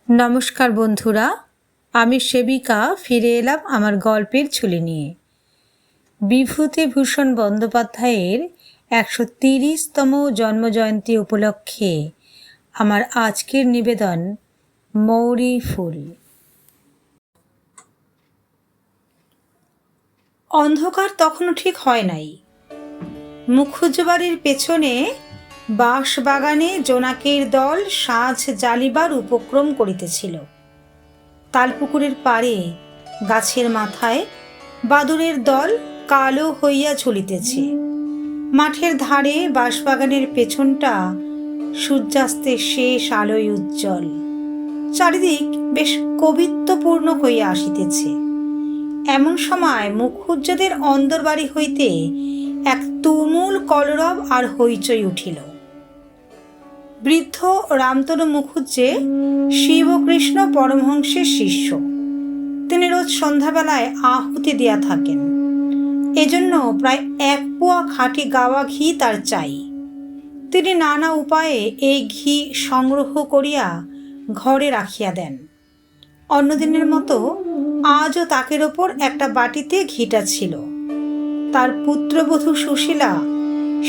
নমস্কার বন্ধুরা, আমি সেবিকা ফিরে এলাম আমার গল্পের ঝুলি নিয়ে। বিভূতিভূষণ বন্দ্যোপাধ্যায়ের ১৩০তম জন্মজয়ন্তী উপলক্ষে আমার আজকের নিবেদন মৌরি ফুল। অন্ধকার তখনও ঠিক হয় নাই। মুখুজ্জবাড়ির পেছনে বাঁশবাগানে জোনাকের দল সাঁঝ জ্বালিবার উপক্রম করিতেছিল। তালপুকুরের পাড়ে গাছের মাথায় বাদুড়ের দল কালো হইয়া ঝুলিতেছে। মাঠের ধারে বাঁশবাগানের পেছনটা সূর্যাস্তের শেষ আলোয় উজ্জ্বল। চারিদিক বেশ কবিত্বপূর্ণ হইয়া আসিতেছে। এমন সময় মুখুজ্জেদের অন্দরবাড়ি হইতে এক তুমুল কলরব আর হইচই উঠিল। বৃদ্ধ রামতনু মুখুজ্জে শিবকৃষ্ণ পরমহংসের শিষ্য। তিনি রোজ সন্ধ্যাবেলায় আহুতি দিয়া থাকেন। এজন্য প্রায় 1 পোয়া খাঁটি গাওয়া ঘি তার চাই। তিনি নানা উপায়ে এই ঘি সংগ্রহ করিয়া ঘরে রাখিয়া দেন। অন্যদিনের মতো আজও তাকের ওপর একটা বাটিতে ঘিটা ছিল। তার পুত্রবধূ সুশীলা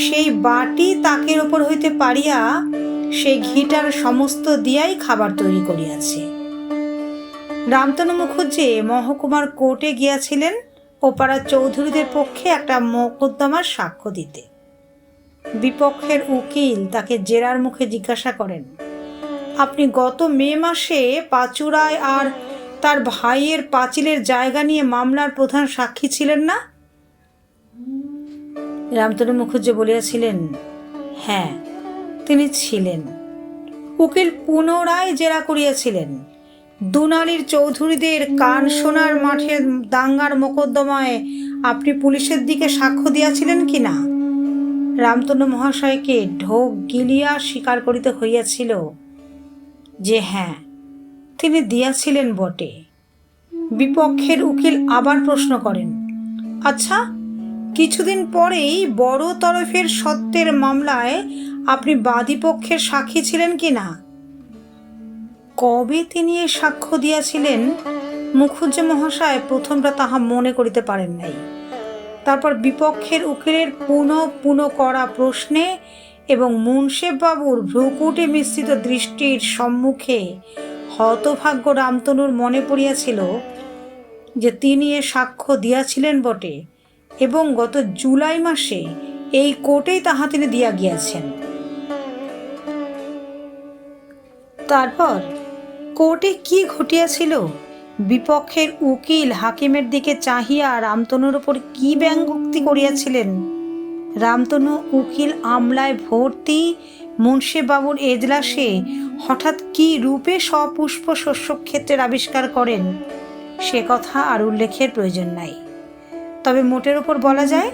সেই বাটি তাকের ওপর হইতে পারিয়া সেই ঘিটার সমস্ত দিয়াই খাবার তৈরি করিয়াছে। রামতনু মুখুজ্জে মহকুমার কোর্টে গিয়াছিলেন ওপাড়ার চৌধুরীদের পক্ষে একটা মোকদ্দমার সাক্ষ্য দিতে। বিপক্ষের উকিল তাকে জেরার মুখে জিজ্ঞাসা করেন, আপনি গত মে মাসে পাচুরায় আর তার ভাইয়ের পাঁচিলের জায়গা নিয়ে মামলার প্রধান সাক্ষী ছিলেন না? রামতনু মুখুজ্জে বলিয়াছিলেন, হ্যাঁ তিনি ছিলেন। উকিল পুনরায় জেরা করিয়াছিলেন, দুনালির চৌধুরীদের কান সোনার মাঠের দাঙ্গার মোকদ্দমায় আপনি পুলিশের দিকে সাক্ষ্য দিয়াছিলেন কি না? রামতনু মহাশয়কে ঢোক গিলিয়া স্বীকার করিতে হইয়াছিল যে হ্যাঁ তিনি দিয়াছিলেন বটে। বিপক্ষের উকিল আবার প্রশ্ন করেন, আচ্ছা কিছুদিন পরেই বড় তরফের সত্যের মামলায় আপনি বাদীপক্ষের সাক্ষী ছিলেন কি না? কবে তিনি এ সাক্ষ্য দিয়াছিলেন মুখুজ্জে মহাশয় প্রথমটা তাহা মনে করিতে পারেন নাই। তারপর বিপক্ষের উকিলের পুনঃ করা প্রশ্নে এবং মুন্সেফবাবুর ভ্রুকুটে মিশ্রিত দৃষ্টির সম্মুখে হতভাগ্য রামতনুর মনে পড়িয়াছিল যে তিনি এ সাক্ষ্য দিয়াছিলেন বটে এবং গত জুলাই মাসে এই কোর্টেই তাহা তিনি দিয়া গিয়াছেন। তারপর কোর্টে কি ঘটিয়াছিল? বিপক্ষের উকিল হাকিমের দিকে চাহিয়া রামতনুর ওপর কি ব্যঙ্গোক্তি করিয়াছিলেন? রামতনু উকিল আমলায় ভর্তি মুন্সেফবাবুর এজলাসে হঠাৎ কি রূপে সপুষ্প শস্যক্ষেত্রের আবিষ্কার করেন সে কথা আর উল্লেখের প্রয়োজন নাই। তবে মোটের ওপর বলা যায়,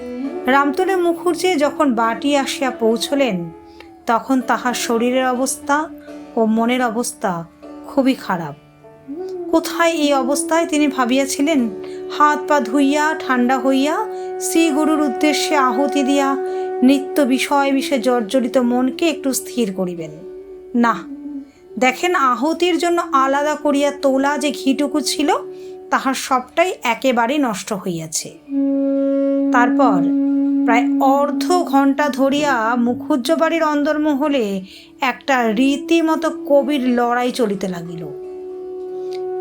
রামতনু মুখুজ্জে যখন বাটি আসিয়া পৌঁছলেন তখন তাহার শরীরের অবস্থা ও মনের অবস্থা খুবই খারাপ। কোথায় এই অবস্থায় তিনি ভাবিয়াছিলেন হাত পা ধুইয়া ঠান্ডা হইয়া শ্রীগুরুর উদ্দেশ্যে আহুতি দিয়া নিত্য বিষয় জর্জরিত মনকে একটু স্থির করিবেন। না, দেখেন আহুতির জন্য আলাদা করিয়া তোলা যে ঘিটুকু ছিল তাহার সবটাই একেবারে নষ্ট হইয়াছে। তারপর প্রায় অর্ধ ঘণ্টা ধরিয়া মুখুজ্জবাড়ির অন্দরমহলে একটা রীতিমতো কবির লড়াই চলিতে লাগিল।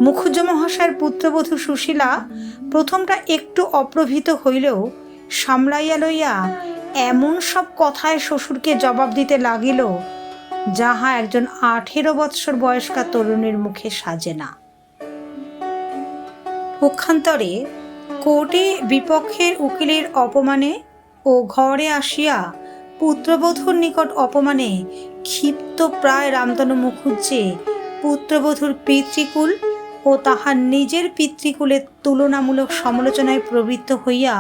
মুখুজ্জ মহাশয়ের পুত্রবধূ সুশীলা প্রথমটা একটু অপ্রভৃত হইলেও সামলাইয়া লইয়া এমন সব কথায় শ্বশুরকে জবাব দিতে লাগিল যাহা একজন 18 বৎসর বয়স্কা তরুণীর মুখে সাজে না। পক্ষান্তরে কোর্টে বিপক্ষের উকিলের অপমানে ও ঘরে আসিয়া পুত্রবধূর নিকট অপমানে ক্ষিপ্ত প্রায় রামতনু মুখুজ্জে পুত্রবধূর পিতৃকুল ও তাহার নিজের পিতৃকুলের তুলনামূলক সমালোচনায় প্রবৃত্ত হইয়া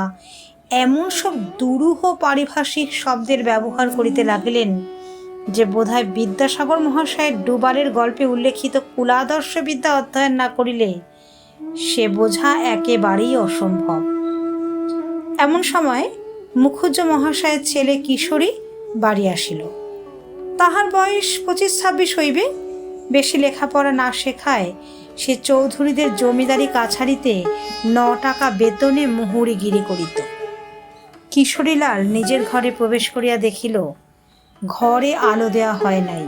এমন সব দুরূহ পারিভাষিক শব্দের ব্যবহার করিতে লাগিলেন যে বোধহয় বিদ্যাসাগর মহাশয়ের ডুবারের গল্পে উল্লেখিত কুলাদর্শ বিদ্যা অধ্যয়ন না করিলে সে বোঝা একেবারেই অসম্ভব। এমন সময় মুখুজ্জ মহাশয়ের ছেলে কিশোরী বাড়ি আসিল। তাহার বয়স 25-26 হইবে। বেশি লেখাপড়া না শেখায় সে চৌধুরীদের জমিদারি কাছারিতে 9 টাকা বেতনে মুহুরিগিরি করিত। কিশোরীলাল নিজের ঘরে প্রবেশ করিয়া দেখিল ঘরে আলো দেয়া হয় নাই।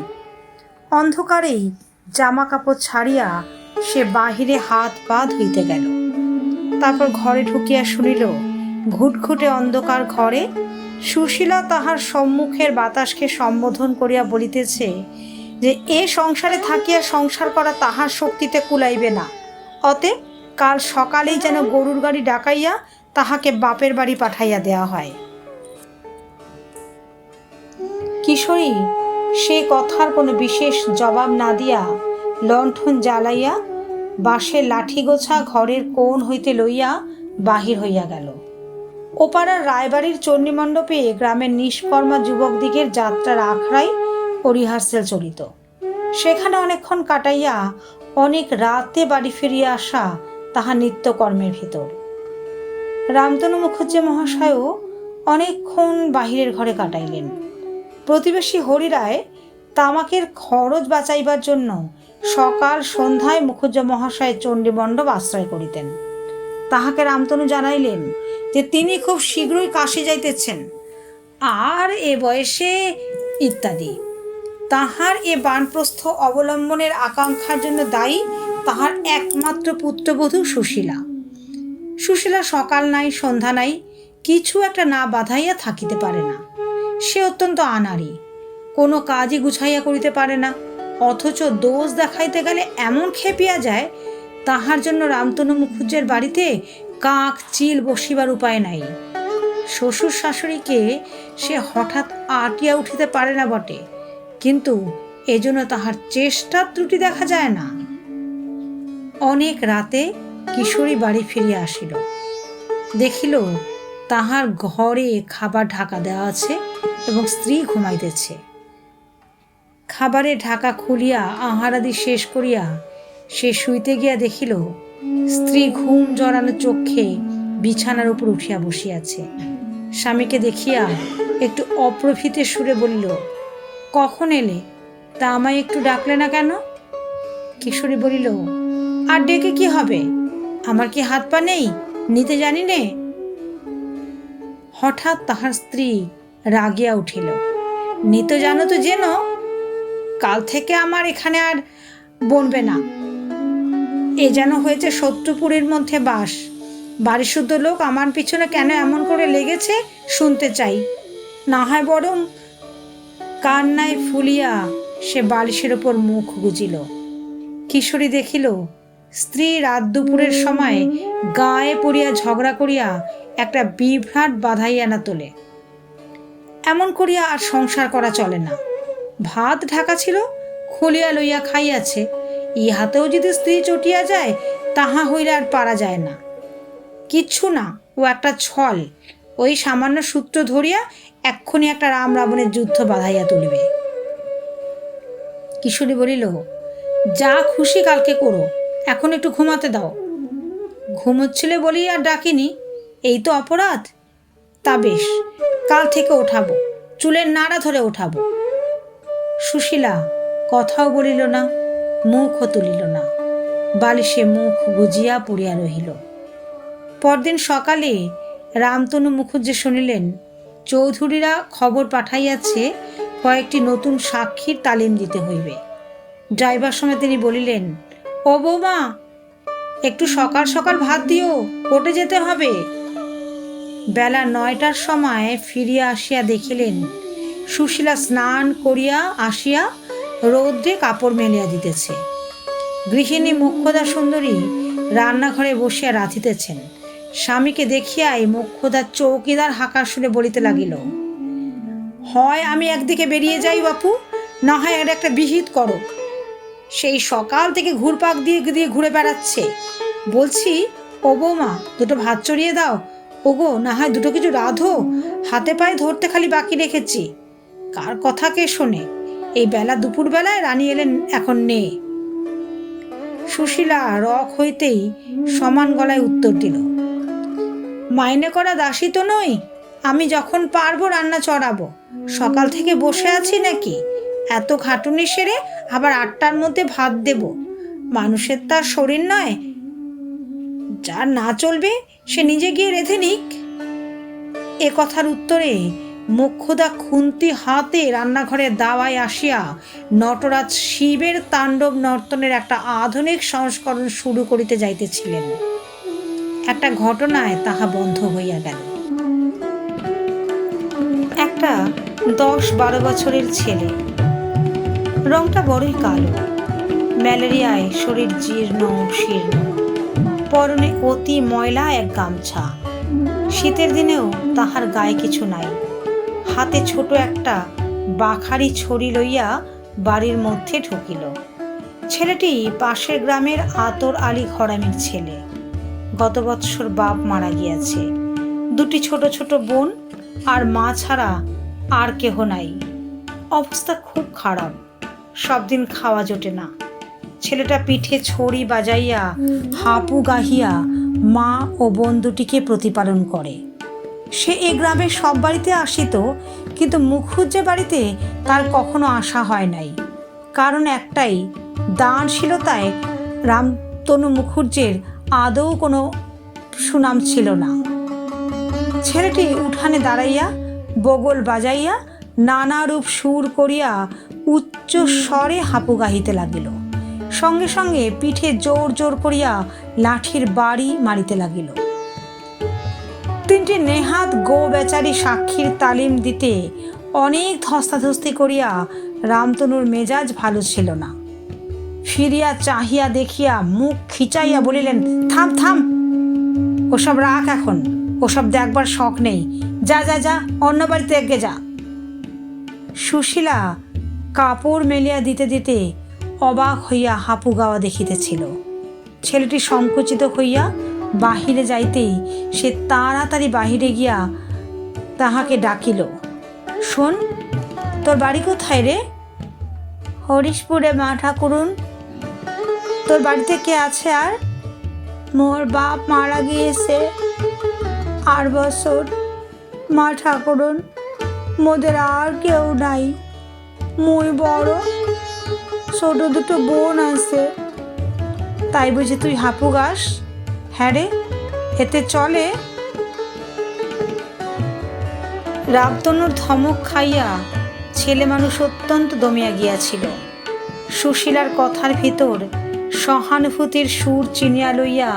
অন্ধকারেই জামা কাপড় ছাড়িয়া সে বাহিরে হাত পা ধুইতে গেল। তারপর ঘরে ঢুকিয়া শুনিল ঘুটঘুটে অন্ধকার ঘরে সুশীলা তাহার সম্মুখের বাতাসকে সম্বোধন করিয়া বলিতেছে যে এ সংসারে থাকিয়া সংসার করা তাহার শক্তিতে কুলাইবে না, অতএব কাল সকালেই যেন গরুর গাড়ি ডাকাইয়া তাহাকে বাপের বাড়ি পাঠাইয়া দেওয়া হয়। কিশোরী সে কথার কোনো বিশেষ জবাব না দিয়া লণ্ঠন জ্বালাইয়া বাঁশের লাঠি গোছা ঘরের কোণ হইতে লইয়া বাহির হইয়া গেল। ওপাড়ার রায়বাড়ির চণ্ডীমণ্ডপে গ্রামের নিষ্কর্মা যুবকদিগের যাত্রার আখড়াই ও রিহার্সেল চলিত। সেখানে অনেকক্ষণ কাটাইয়া অনেক রাতে বাড়ি ফিরিয়া আসা তাহার নিত্যকর্মের ভিতর। রামতনু মুখুজ্জে মহাশয়ও অনেকক্ষণ বাহিরের ঘরে কাটাইলেন। প্রতিবেশী হরিরায় তামাকের খরচ বাঁচাইবার জন্য সকাল সন্ধ্যায় মুখুজ্জে মহাশয় চণ্ডীমণ্ডপ আশ্রয় করিতেন। তাহাকে রামতনু জানাইলেন যে তিনি খুব শীঘ্রই কাশী যাইতেছেন, আর এ বয়সে ইত্যাদি। তাহার এ বানপ্রস্থ অবলম্বনের আকাঙ্ক্ষার জন্য দায়ী তাহার একমাত্র পুত্রবধূ সুশীলা। সুশীলা সকাল নাই সন্ধ্যা নাই কিছু একটা না বাধাইয়া থাকিতে পারে না। সে অত্যন্ত আনাড়ি, কোনো কাজই গুছাইয়া করিতে পারে না, অথচ দোষ দেখাইতে গেলে এমন খেপিয়া যায় তাহার জন্য রামতনু মুখুজ্জের বাড়িতে কাক চিল বসিবার উপায় নাই। শ্বশুর শাশুড়িকে সে হঠাৎ আটিয়া উঠিতে পারে না বটে, কিন্তু এজন্য তাহার চেষ্টার ত্রুটি দেখা যায় না। অনেক রাতে কিশোরী বাড়ি ফিরিয়া আসিল। দেখিল তাহার ঘরে খাবার ঢাকা দেওয়া আছে এবং স্ত্রী ঘুমাইতেছে। খাবারের ঢাকা খুলিয়া আহারাদি শেষ করিয়া সে শুইতে গিয়া দেখিল স্ত্রী ঘুম জড়ানো চক্ষে বিছানার উপর উঠিয়া বসিয়াছে। স্বামীকে দেখিয়া একটু অপ্রভিতে সুরে বলিল, কখন এলে? তা আমায় একটু ডাকলে না কেন? কিশোরী বলিল, আর ডেকে কি হবে? আমার কি হাত পা নেই? নিতে জানি নে। হঠাৎ তাহার স্ত্রী রাগিয়া উঠিল, নিতে জানো তো যেন, কাল থেকে আমার এখানে আর বনবে না। এ যেন হয়েছে শত্রুপুরীর মধ্যে বাস। বাড়ি শুদ্ধ লোক আমার পিছনে কেন এমন করে লেগেছে শুনতে চাই। না হয় বরং কান্নায় ফুলিয়া সে বালিশের ওপর মুখ গুজিল। কিশোরী দেখিল স্ত্রী রাত দুপুরের সময় গায়ে পড়িয়া ঝগড়া করিয়া একটা বিভ্রাট বাঁধাইয়া না তোলে। এমন করিয়া আর সংসার করা চলে না। ভাত ঢাকা ছিল, খুলিয়া লইয়া খাইয়াছে, ইহাতেও যদি স্ত্রী চটিয়া যায় তাহা হইলে আর পারা যায় না। কিচ্ছু না, ও একটা ছল। ওই সামান্য সূত্র ধরিয়া এক্ষুনি একটা রাম রাবণের যুদ্ধ বাঁধাইয়া তুলিবে। কিশোরী বলিল, যা খুশি কালকে করো, এখন একটু ঘুমাতে দাও। ঘুমোচ্ছিলে বলি আর ডাকিনি, এই তো অপরাধ। তা বেশ, কাল থেকে ওঠাবো, চুলের নাড়া ধরে ওঠাবো। সুশীলা কথাও বলিল না, মুখও তুলিল না, বালিশে মুখ গুজিয়া পড়িয়া রহিল। পরদিন সকালে রামতনু মুখুজ্জে শুনিলেন চৌধুরীরা খবর পাঠাইয়াছে কয়েকটি নতুন সাক্ষীর তালিম দিতে হইবে। যাইবার সময় তিনি বলিলেন, ও বৌমা, একটু সকাল সকাল ভাত দিও, কোর্টে যেতে হবে। বেলা 9টার সময় ফিরিয়া আসিয়া দেখিলেন সুশীলা স্নান করিয়া আসিয়া রৌদ্রে কাপড় মেলিয়া দিতেছে। গৃহিণী মোক্ষদা সুন্দরী রান্নাঘরে বসিয়া রাঁধিতেছেন। স্বামীকে দেখিয়াই মোক্ষদা চৌকিদার হাঁকার সুরে বলিতে লাগিল, হয় আমি একদিকে বেরিয়ে যাই বাপু, না হয় এর একটা বিহিত করো। সেই সকাল থেকে ঘুরপাক দিয়ে দিয়ে ঘুরে বেড়াচ্ছে। বলছি, ও বৌমা, দুটো ভাত চড়িয়ে দাও। ওগো, না হয় দুটো কিছু রাঁধো, হাতে পায়ে ধরতে খালি বাকি রেখেছি। কার কথা কে শোনে? এই বেলা দুপুর বেলায় রানী এলেন এখন নে। সুশীলা রক হইতেই সমান গলায় উত্তর দিল, মাইনে করা দাসী তো নই, আমি যখন পারবো রান্না চড়াবো। সকাল থেকে বসে আছি নাকি? এত খাটুনি সেরে আবার 8টার মধ্যে ভাত দেব? মানুষের তার শরীর নয়, যার না চলবে সে নিজে গিয়ে রেঁধে নিক। এ কথার উত্তরে মোক্ষদা খুন্তি হাতে রান্নাঘরের দাওয়ায় আসিয়া নটরাজ শিবের তাণ্ডব নর্তনের একটা আধুনিক সংস্করণ শুরু করিতে যাইতেছিলেন। একটা ঘটনায় তাহা বন্ধ হইয়া গেল। একটা 10-12 বছরের ছেলে, রংটা বড়ই কালো, ম্যালেরিয়ায় শরীর জীর্ণ শীর্ণ, পরনে অতি ময়লা এক গামছা। শীতের দিনেও তাহার গায়ে কিছু নাই। হাতে ছোট একটা বাখারি ছড়ি লইয়া বাড়ির মধ্যে ঢুকিল। ছেলেটি পাশের গ্রামের আতর আলী ঘরামির ছেলে। গত বৎসর বাপ মারা গিয়াছে। 2টি ছোট ছোট বোন আর মা ছাড়া আর কেহ নাই। অবস্থা খুব খারাপ, সব দিন খাওয়া জোটে না। ছেলেটা পিঠে ছড়ি বাজাইয়া হাপু গাহিয়া মা ও বোন দুটিকে প্রতিপালন করে। সে এ গ্রামের সব বাড়িতে আসিত, কিন্তু মুখুজ্জে বাড়িতে তার কখনো আসা হয় নাই। কারণ একটাই, দানশীলতায় রামতনু মুখুজ্জের আদৌ কোনো সুনাম ছিল না। ছেলেটি উঠানে দাঁড়াইয়া বগল বাজাইয়া নানারূপ সুর করিয়া উচ্চ স্বরে হাপু গাহিতে লাগিল। সঙ্গে সঙ্গে পিঠে জোর জোর করিয়া লাঠির বাড়ি মারিতে লাগিল। 3টি নেহাত গো বেচারি সাক্ষীর তালিম দিতে অনেক ধস্তাধস্তি করিয়া রামতনুর মেজাজ ভালো ছিল না। ফিরিয়া চাহিয়া দেখিয়া মুখ খিচাইয়া বলিলেন, থাম থাম, ওসব রাখ, এখন ওসব দেখবার শখ নেই। যা যা যা, অন্য বাড়িতে এগে যা। সুশীলা কাপড় মেলিয়া দিতে দিতে অবাক হইয়া হাপু গাওয়া দেখিতেছিল। ছেলেটি সংকুচিত হইয়া বাহিরে যাইতেই সে তাড়াতাড়ি বাহিরে গিয়া তাহাকে ডাকিল, শোন, তোর বাড়ি কোথায় রে? হরিশপুরে মা ঠাকুরুন। তোর বাড়িতে কে আছে? আর মোর বাপ মারা গিয়েছে 8 বছর। মা ঠাকুরুন, মোদের আর কেউ নাই। মুই বড়, ছোট 2টো বোন আছে। তাই বুঝি তুই হাপু গাস? হ্যাঁ রে, এতে চলে? রামতনুর ধমক খাইয়া ছেলে মানুষ অত্যন্ত দমিয়া গিয়াছিল। সুশীলার কথার ভিতর সহানুভূতির সুর চিনিয়া লইয়া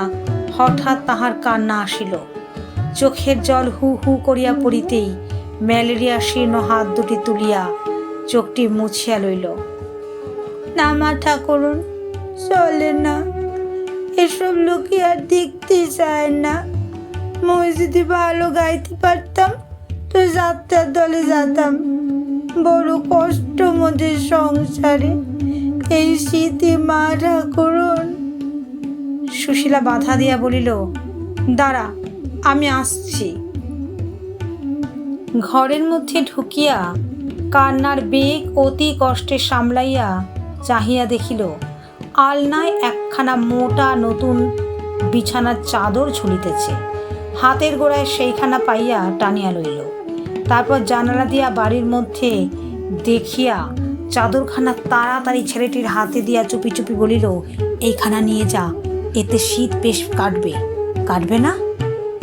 হঠাৎ তাহার কান্না আসিল। চোখের জল হু হু করিয়া পড়িতেই ম্যালেরিয়া শীর্ণ হাত দুটি তুলিয়া চোখটি মুছিয়া লইল। না মা ঠাকুরুন, চলে না, এসব লোকে আর দেখতে চায় না। মই যদি ভালো গাইতে পারতাম তো যাত্রার দলে যেতাম। বড় কষ্ট মোদের সংসারে, এই শীতে মা ঠাকুরুন। সুশীলা বাধা দিয়া বলিল, দাঁড়া, আমি আসছি। ঘরের মধ্যে ঢুকিয়া কান্নার বেগ অতি কষ্টে সামলাইয়া চাহিয়া দেখিল আলনায় একখানা মোটা নতুন বিছানার চাদর ঝুলিতেছে। হাতের গোড়ায় সেইখানা পাইয়া টানিয়া লইল। তারপর জানালা দিয়া বাড়ির মধ্যে দেখিয়া চাদরখানা তাড়াতাড়ি ছেলেটির হাতে দিয়া চুপি চুপি বলিল, এইখানা নিয়ে যা, এতে শীত বেশ কাটবে। কাটবে না?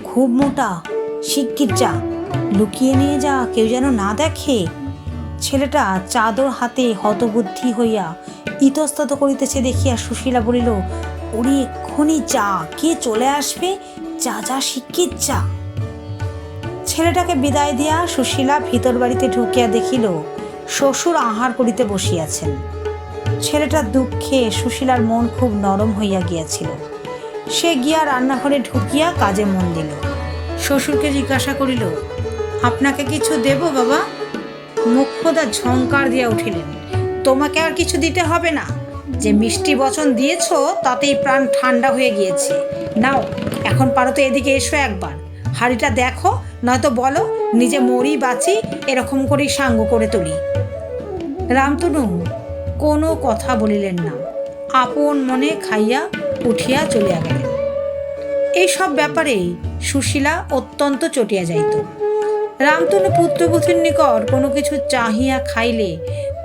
খুব মোটা, শিগগির যা, লুকিয়ে নিয়ে যা, কেউ যেন না দেখে। ছেলেটা চাদর হাতে হতবুদ্ধি হইয়া ইতস্তত করিতেছে দেখিয়া সুশীলা বলিল, ওরে এক্ষুনি যা, কে চলে আসবে, যা যা, শিগগির যা। ছেলেটাকে বিদায় দিয়া সুশীলা ভিতর বাড়িতে ঢুকিয়া দেখিল শ্বশুর আহার করিতে বসিয়াছেন। ছেলেটার দুঃখে সুশীলার মন খুব নরম হইয়া গিয়াছিল। সে গিয়া রান্নাঘরে ঢুকিয়া কাজে মন দিল। শ্বশুরকে জিজ্ঞাসা করিল, আপনাকে কিছু দেব বাবা? মোক্ষদা ঝংকার দিয়া উঠিলেন, তোমাকে আর কিছু দিতে হবে না। যে মিষ্টি বচন দিয়েছ তাতেই প্রাণ ঠান্ডা হয়ে গিয়েছে। নাও, এখন পারো তো এদিকে এসো একবার, হাড়িটা দেখো, নয়তো বলো নিজে মরি বাঁচি এরকম করেই সাঙ্গ করে তুলি। রামতনু কোনো কথা বলিলেন না, আপন মনে খাইয়া উঠিয়া চলিয়া গেলেন। এইসব ব্যাপারে সুশীলা অত্যন্ত চটিয়া যাইত। রামতনু পুত্রবধূর নিকট কোনো কিছু চাহিয়া খাইলে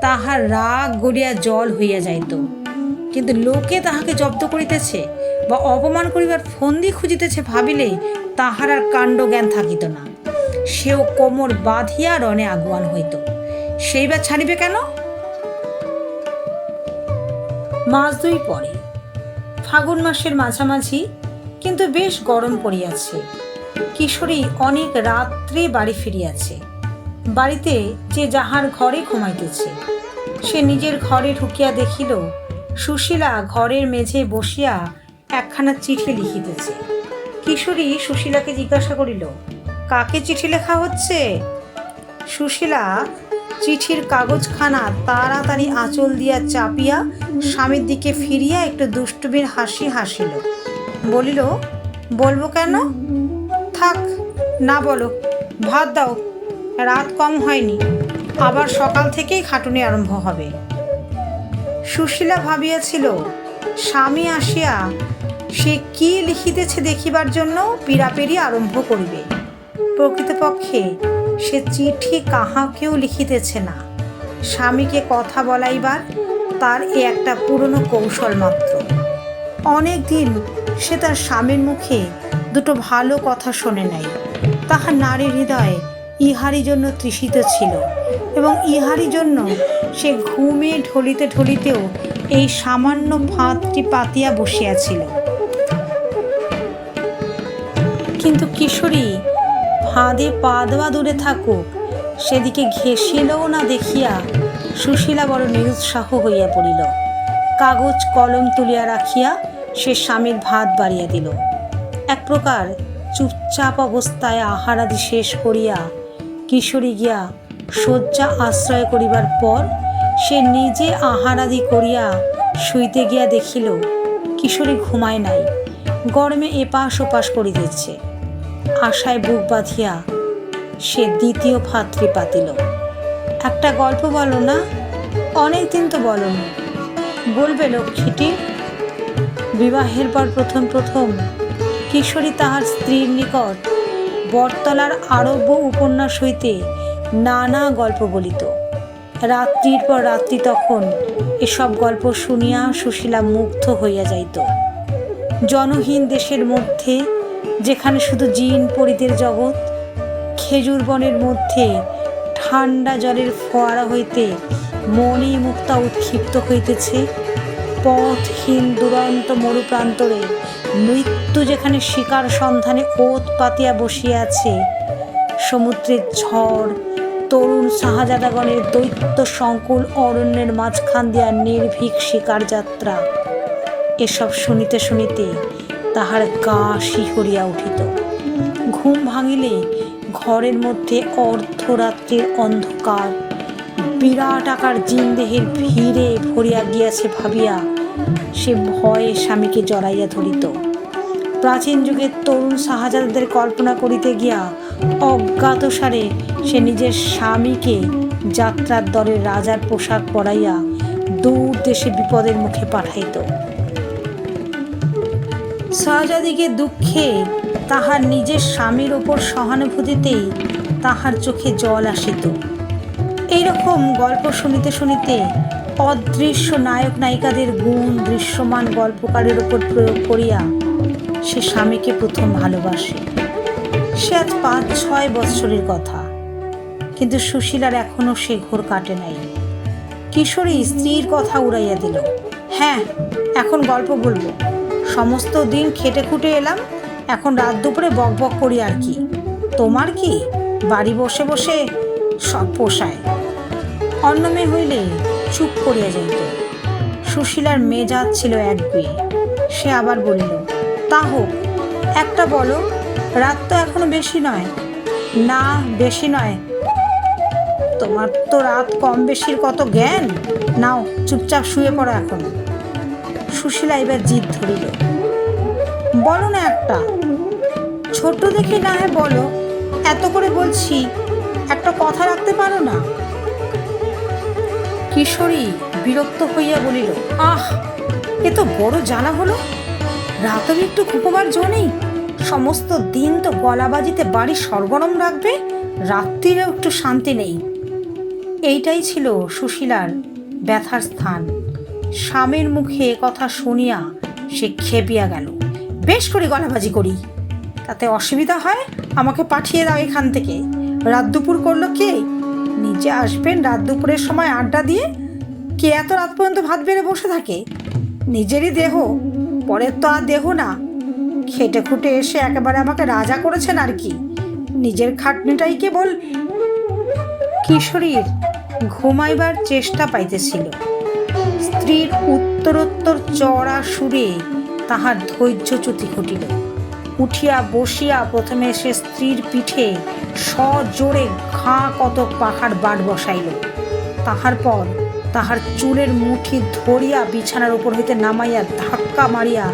তাহার রাগ গড়িয়া জল হইয়া যাইত। কিন্তু লোকে তাহাকে জব্দ করিতেছে বা অপমান করিবার ফন্দি খুঁজিতেছে ভাবিলে তাহার আর কাণ্ড জ্ঞান থাকিত না। সেও কোমর বাঁধিয়া রণে আগুয়ান হইত। সেইবার ছাড়িবে কেন? মাস দুই পরে, ফাগুন মাসের মাঝামাঝি, কিন্তু বেশ গরম পড়িয়াছে। কিশোরী অনেক রাত্রে বাড়ি ফিরিয়াছে। বাড়িতে যে যাহার ঘরে ঘুমাইতেছে, সে নিজের ঘরে ঢুকিয়া দেখিল সুশীলা ঘরের মেঝে বসিয়া একখানা চিঠি লিখিতেছে। কিশোরী সুশীলাকে জিজ্ঞাসা করিল, কাকে চিঠি লেখা হচ্ছে? সুশীলা চিঠির কাগজখানা তাড়াতাড়ি আঁচল দিয়া চাপিয়া স্বামীর দিকে ফিরিয়া একটু দুষ্টুমির হাসি হাসিল। বলিল, বলবো কেন? থাক, না বলো। ভাত দাও, রাত কম হয়নি, আবার সকাল থেকেই খাটুনি আরম্ভ হবে। সুশীলা ভাবিয়াছিল স্বামী আসিয়া সে কি লিখিতেছে দেখিবার জন্য পীড়াপীড়ি আরম্ভ করিবে। প্রকৃতপক্ষে সে চিঠি কাহাকেও লিখিতেছে না, স্বামীকে কথা বলাইবার তার এ একটা পুরনো কৌশল মাত্র। অনেক দিন সে তার স্বামীর মুখে দুটো ভালো কথা শোনে নাই। তাহার নারীর হৃদয় ইহারই জন্য তৃষিত ছিল এবং ইহারই জন্য সে ঘুমে ঢলিতে ঢলিতেও এই সামান্য ফাঁদটি পাতিয়া বসিয়াছিল। কিন্তু কিশোরী ফাঁদে পা দেওয়া দূরে থাকুক, সেদিকে ঘেঁষিলও না দেখিয়া সুশীলা বড় নিরুৎসাহ হইয়া পড়িল। কাগজ কলম তুলিয়া রাখিয়া সে স্বামীর ভাত বাড়িয়া দিল। এক প্রকার চুপচাপ অবস্থায় আহারাদি শেষ করিয়া কিশোরী গিয়া শয্যা আশ্রয় করিবার পর সে নিজে আহারাদি করিয়া শুইতে গিয়া দেখিল কিশোরী ঘুমায় নাই, গরমে এপাশ ওপাশ করিতেছে। আশায় বুক বাঁধিয়া সে দ্বিতীয় ফাঁদটি পাতিল। একটা গল্প বলো না, অনেক দিন তো বলনি। বলবে লক্ষ্মীটি? বিবাহের পর প্রথম প্রথম কিশোরী তাহার স্ত্রীর নিকট বটতলার আরব্য উপন্যাস হইতে নানা গল্প বলিত। রাত্রির পর রাত্রি তখন এসব গল্প শুনিয়া সুশীলা মুগ্ধ হইয়া যাইত। জনহীন দেশের মধ্যে, যেখানে শুধু জিন পরিদের জগৎ, খেজুর বনের মধ্যে ঠান্ডা জলের ফোয়ারা হইতে মণি মুক্তা উৎক্ষিপ্ত হইতেছে, পথহীন দুরন্ত মরুপ্রান্তরে মৃত্যু যেখানে শিকার সন্ধানে ওত পাতিয়া বসিয়াছে, সমুদ্রের ঝড়, তরুণ শাহজাদাগণের দৈত্য সংকুল অরণ্যের মাঝখান দিয়া নির্ভীক শিকার যাত্রা, এসব শুনিতে শুনিতে তাহার গা শিহরিয়া উঠিত। ঘুম ভাঙিলে ঘরের মধ্যে অর্ধরাত্রির অন্ধকার বিরাট আকার জিনদেহের ভিড়ে ভরিয়া গিয়াছে ভাবিয়া সে ভয়ে স্বামীকে জড়াইয়া ধরিত। প্রাচীন যুগের তরুণ শাহজাদাদের কল্পনা করিতে গিয়া অজ্ঞাতসারে সে নিজের স্বামীকে যাত্রার দলের রাজার পোশাক পরাইয়া দূর দেশে বিপদের মুখে পাঠাইত। শাহজাদিকে দুঃখে তাহার নিজের স্বামীর ওপর সহানুভূতিতেই তাহার চোখে জল আসিত। এইরকম গল্প শুনিতে শুনিতে অদৃশ্য নায়ক নায়িকাদের গুণ দৃশ্যমান গল্পকারের ওপর প্রয়োগ করিয়া সে স্বামীকে প্রথম ভালোবাসে। সে আজ 5-6 বৎসরের কথা, কিন্তু সুশীলার এখনো সে ঘোর কাটে নাই। কিশোরী স্ত্রীর কথা উড়াইয়া দিল। হ্যাঁ, এখন গল্প বলবো। সমস্ত দিন খেটে খুটে এলাম, এখন রাত দুপুরে বক বক করি আর কি। তোমার কি বাড়ি বসে বসে সব পোষায়? অন্য মেয়ে হইলে চুপ করিয়া যাইত। সুশীলার মেজাজ ছিল একগুঁয়ে। সে আবার বলিল, তা হোক, একটা বলো। রাত তো এখনো বেশি নয়। না, বেশি নয়। তোমার তো রাত কম বেশির কত জ্ঞান। নাও, চুপচাপ শুয়ে পড়ো এখন। সুশীলা এবার জিদ ধরিল, বলো না একটা। ছোট দেখে না হয় বলো, এত করে বলছি, একটা কথা রাখতে পারো না? কিশোরী বিরক্ত হইয়া বলিল, আহ, এ তো বড় জ্বালা হলো। রাতেও একটু ঘুমোবার জো নেই। সমস্ত দিন তো গলাবাজিতে বাড়ি সরগরম রাখবে, রাত্রিরেও একটু শান্তি নেই। এইটাই ছিল সুশীলার ব্যথার স্থান। স্বামীর মুখে কথা শুনিয়া সে খেপিয়া গেল। বেশ করে গলাবাজি করি, তাতে অসুবিধা হয় আমাকে পাঠিয়ে দাও এখান থেকে। রাত দুপুর করলো কে? নিজে আসবেন রাত দুপুরের সময় আড্ডা দিয়ে। কে এত রাত পর্যন্ত ভাত বেড়ে বসে থাকে? নিজেরই দেহ, পরের তো আর দেহ না। খেটে খুটে এসে একেবারে আমাকে রাজা করেছেন আর কি। নিজের খাটনিটাই কেবল। কিশোরীর ঘুমাইবার চেষ্টা পাইতেছিল। স্ত্রীর উত্তরোত্তর চড়া সুরে তাহার ধৈর্যচ্যুতি ঘটিল। উঠিয়া বসিয়া প্রথমে সে স্ত্রীর পিঠে সজোরে ঘা কতক পাখার বাট বসাইল। তাহার পর তাহার চুলের মুঠি ধরিয়া বিছানার উপর হইতে নামাইয়া ধাক্কা মারিয়া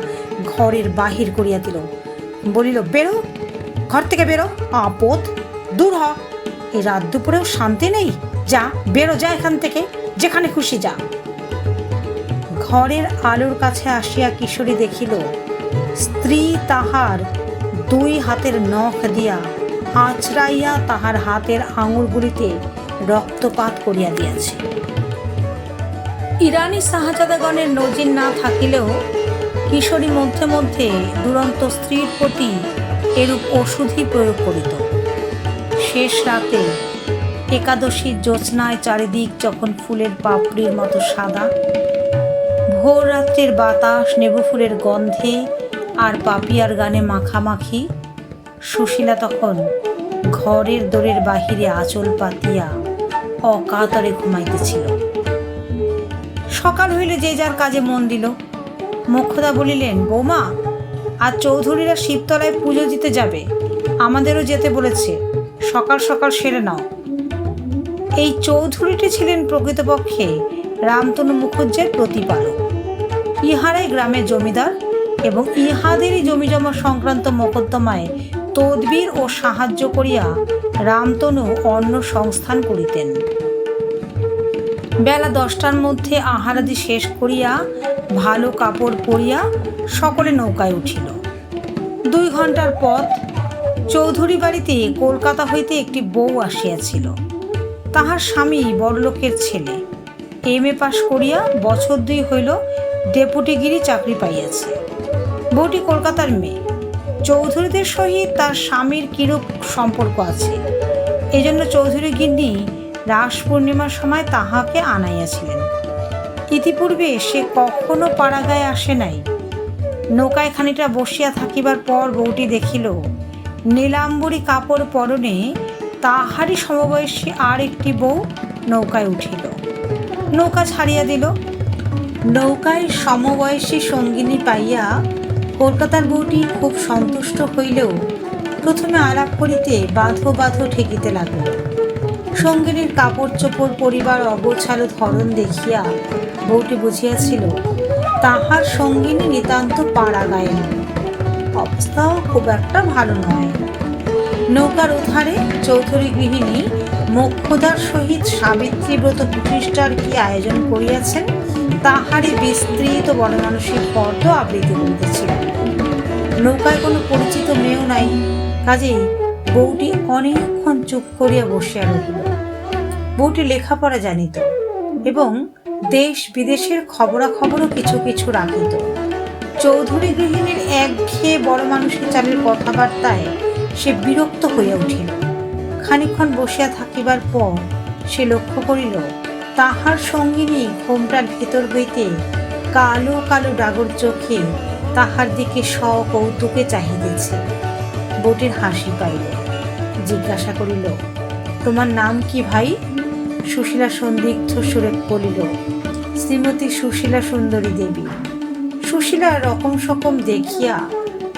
ঘরের বাহির করিয়া দিল। বলিল, বেরো, ঘর থেকে বেরো, আপদ, দূর হ। এই রাত দুপুরেও শান্তি নেই। যা, বেরো, যা এখান থেকে, যেখানে খুশি যা। ঘরের আলোর কাছে আসিয়া কিশোরী দেখিল স্ত্রী তাহার দুই হাতের নখ দিয়া আঁচড়াইয়া তাহার হাতের আঙুলগুলিতে রক্তপাত করিয়া দিয়াছে। ইরানি শাহজাদাগণের নজির না থাকিলেও কিশোরী মধ্যে মধ্যে দুরন্ত স্ত্রীর প্রতি এরূপ ওষুধই প্রয়োগ করিত। শেষ রাতে একাদশীর জ্যোৎস্নায় চারিদিক যখন ফুলের পাপড়ির মতো সাদা, ভোর রাত্রির বাতাস নেবু ফুলের গন্ধে আর পাপিয়ার গানে মাখামাখি, সুশীলা তখন ঘরের দোরের বাহিরে আঁচল পাতিয়া অকাতরে ঘুমাইতেছিল। সকাল হইলে যে যার কাজে মন দিল। মোক্ষদা বলিলেন, বৌমা, আজ চৌধুরীরা শিবতলায় পুজো দিতে যাবে, আমাদেরও যেতে বলেছে, সকাল সকাল সেরে নাও। এই চৌধুরীটি ছিলেন প্রকৃতপক্ষে রামতনু মুখুজ্জের প্রতিপালক। ইহারাই গ্রামের জমিদার এবং ইহাদেরই জমিজমা সংক্রান্ত মোকদ্দমায় তদবির ও সাহায্য করিয়া রামতনু অন্য সংস্থান করিতেন। বেলা 10টার মধ্যে আহারাদি শেষ করিয়া ভালো কাপড় পরিয়া সকলে নৌকায় উঠিল। 2 ঘন্টার পথ। চৌধুরী বাড়িতে কলকাতা হইতে একটি বউ আসিয়াছিল। তাহার স্বামী বড়লোকের ছেলে, MA পাশ করিয়া বছর 2 হইল ডেপুটিগিরি চাকরি পাইয়াছে। বউটি কলকাতার মেয়ে। চৌধুরীদের সহিত তার স্বামীর কিরূপ সম্পর্ক আছে, এজন্য চৌধুরী গিন্নি রাস পূর্ণিমার সময় তাহাকে আনাইয়াছিলেন। ইতিপূর্বে সে কখনো পাড়াগায় আসে নাই। নৌকায় খানিকটা বসিয়া থাকিবার পর বউটি দেখিল নীলাম্বরী কাপড় পরনে তাহারই সমবয়সী আর একটি বউ নৌকায় উঠিল। নৌকা ছাড়িয়া দিল। নৌকায় সমবয়সী সঙ্গিনী পাইয়া কলকাতার বউটি খুব সন্তুষ্ট হইলেও প্রথমে আলাপ করিতে বাঁধো বাঁধো ঠেকিতে লাগিল। সঙ্গিনীর কাপড় চোপড় পরিবার অগোছালো ধরন দেখিয়া বউটি বুঝিয়াছিল তাহার সঙ্গিনী নিতান্ত পাড়াগাঁয়ের, অবস্থাও খুব একটা ভালো নয়। নৌকার উধারে চৌধুরী গৃহিণী মোক্ষদার সহিত সাবিত্রী ব্রত প্রতিষ্ঠার কি আয়োজন করিয়াছেন তাহারই বিস্তৃত বনমানসিক ফর্দ আবৃত্তি করিতেছিল। নৌকায় কোনো পরিচিত মেয়েও নাই, কাজেই বউটি অনেকক্ষণ চুপ করিয়া বসিয়া রহিল। বউটি লেখাপড়া জানিত এবং দেশ বিদেশের খবরাখবরও কিছু কিছু রাখিত। চৌধুরী গৃহিণীর একঘেয়ে বড় মানুষের চালের কথাবার্তায় সে বিরক্ত হইয়া উঠিল। খানিকক্ষণ বসিয়া থাকিবার পর সে লক্ষ্য করিল তাহার সঙ্গিনী ঘোমটার ভেতর হইতে কালো কালো ডাগর চোখে তাহার দিকে সকৌতুকে চাহিতেছে। বউটির হাসি পাইল। জিজ্ঞাসা করিল, তোমার নাম কি ভাই? সুশীলা সন্দিগ্ধ সুরে বলিল, শ্রীমতী সুশীলা সুন্দরী দেবী। সুশীলা রকম সকম দেখিয়া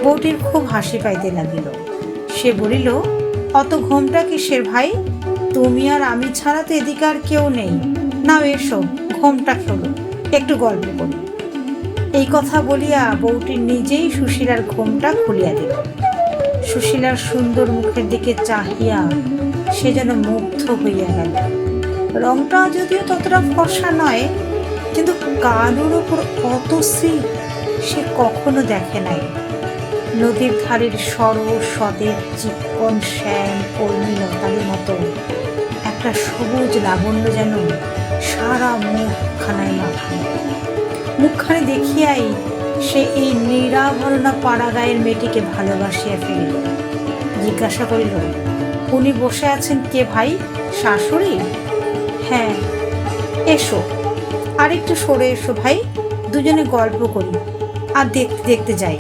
বউটির খুব হাসি পাইতে লাগিল। সে বলিল, অত ঘোমটা কিসের ভাই? তুমি আর আমি ছাড়া তো এদিকে আর কেউ নেই। নাও এসো, ঘোমটা খোলো, একটু গল্প করি। এই কথা বলিয়া বউটি নিজেই সুশীলার ঘোমটা খুলিয়া দিল। সুশীলার সুন্দর মুখের দিকে চাহিয়া সে যেন মুগ্ধ হইয়া গেল। রংটা যদিও ততটা ফর্সা নয়, কিন্তু কালোর ওপর কত শ্রী সে কখনো দেখে নাই। নদীর ধারের সরস সতেজ চিকন শ্যাম কর্মী লতার মতো এক একটা সবুজ লাবণ্য যেন সারা মুখখানায় মাখানো। মুখখানে দেখিয়াই সে এই নিরাভরণা পাড়াগাঁয়ের মেয়েটিকে ভালোবাসিয়া ফেলিল। জিজ্ঞাসা করিল, উনি বসে আছেন কে ভাই, শাশুড়ি? হ্যাঁ। এসো, আর একটু সরে এসো ভাই, দুজনে গল্প করি আর দেখতে দেখতে যাই।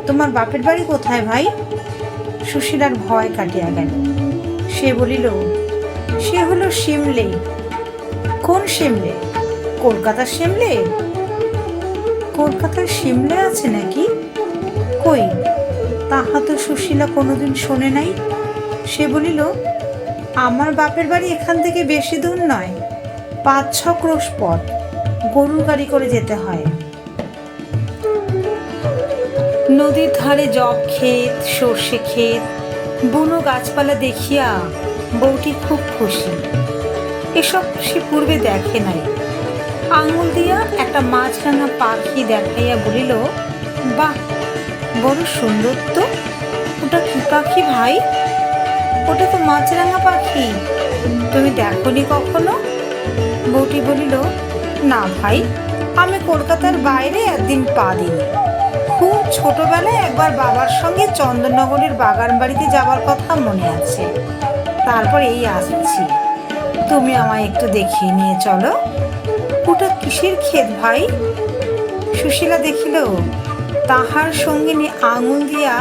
তোমার বাপের বাড়ি কোথায় ভাই? সুশীলার ভয় কাটিয়া গেল। সে বলিল, সে হলো সিমলে। কোন সিমলে? কলকাতার সিমলে? কলকাতার সিমলে আছে নাকি? কই, তাহা তো সুশীলা কোনোদিন শোনে নাই। সে বলিল, আমার বাপের বাড়ি এখান থেকে বেশি দূর নয়, 5-6 ক্রোশ পথ, গরুর গাড়ি করে যেতে হয়। নদীর ধারে জব ক্ষেত, সর্ষে ক্ষেত, বুনো গাছপালা দেখিয়া বউটি খুব খুশি। এসব সে পূর্বে দেখে নাই। আঙুল দিয়া একটা মাছরাঙা পাখি দেখাইয়া বলিল, বাহ, বড় সুন্দর তো। ওটা কি পাখি ভাই? ওটা তো মাছরাঙা পাখি, তুমি দেখোনি কখনো? বউটি বলিল, না ভাই, আমি কলকাতার বাইরে একদিন পা দিই। খুব ছোটবেলায় একবার বাবার সঙ্গে চন্দননগরের বাগান বাড়িতে যাবার কথা মনে আছে, তারপর এই আসছি। তুমি আমায় একটু দেখিয়ে নিয়ে চলো। ওটা কিসের ক্ষেত ভাই? সুশীলা দেখিল তাহার সঙ্গিনী আঙুল দিয়া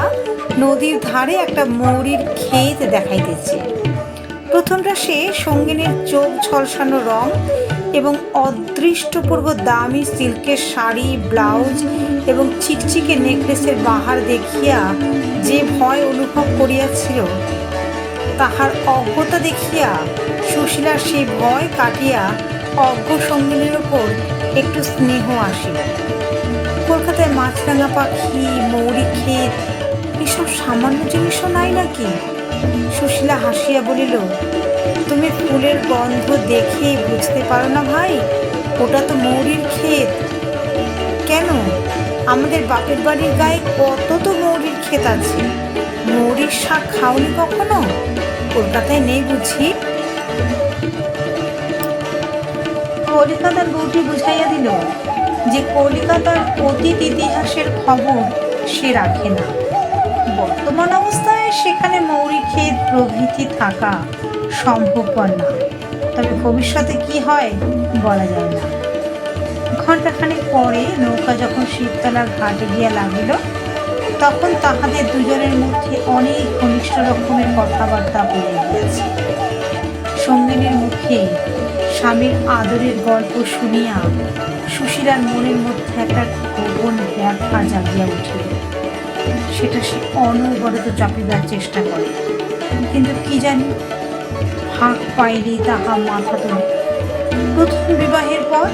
নদীর ধারে একটা মৌরির ক্ষেত দেখাইতেছে। প্রথমটা সে সঙ্গিনীর চোখ ঝলসানো রং এবং অদৃষ্টপূর্ব দামি সিল্কের শাড়ি, ব্লাউজ এবং চিকচিকে নেকলেসের বাহার দেখিয়া যে ভয় অনুভব করিয়াছিল, তাহার অজ্ঞতা দেখিয়া সুশীলার সেই ভয় কাটিয়া অজ্ঞ সঙ্গিনীর ওপর একটু স্নেহ আসিল। কলকাতায় মাছরাঙা পাখি, মৌরি ক্ষেত, এসব সামান্য জিনিসও নাই নাকি? সুশীলা হাসিয়া বলিল, তুমি ফুলের গন্ধ দেখে বুঝতে পারো না ভাই, ওটা তো মৌরির ক্ষেত। কেন, আমাদের বাপের বাড়ির গায়ে কত তো মৌরির ক্ষেত আছে। মৌরির শাক খাওনি কখনো? কলকাতায় নেই বুঝি? কলিকাতার বউটি বুঝাইয়া দিল যে কলিকাতার অতীত ইতিহাসের খবর সে রাখে না। বর্তমান অবস্থায় সেখানে মৌরি ক্ষেত প্রভৃতি থাকা সম্ভবপর না, তবে ভবিষ্যতে কি হয় বলা যায় না। ঘণ্টাখানেক পরে নৌকা যখন শিবতলার ঘাটে গিয়া লাগিল, তখন তাহাদের দুজনের মধ্যে অনেক ঘনিষ্ঠ রকমের কথাবার্তা পড়ে গিয়াছে। সঙ্গিনীর মুখে স্বামীর আদরের গল্প শুনিয়া সুশীলার মনের মধ্যে একটা গোপন ব্যথা জাগিয়া উঠিল। সেটা সে অনবরত চাপিবার চেষ্টা করে, কিন্তু কি জানি, ফাঁক পাইলেই তাহা মাথা তোলে। প্রথম বিবাহের পর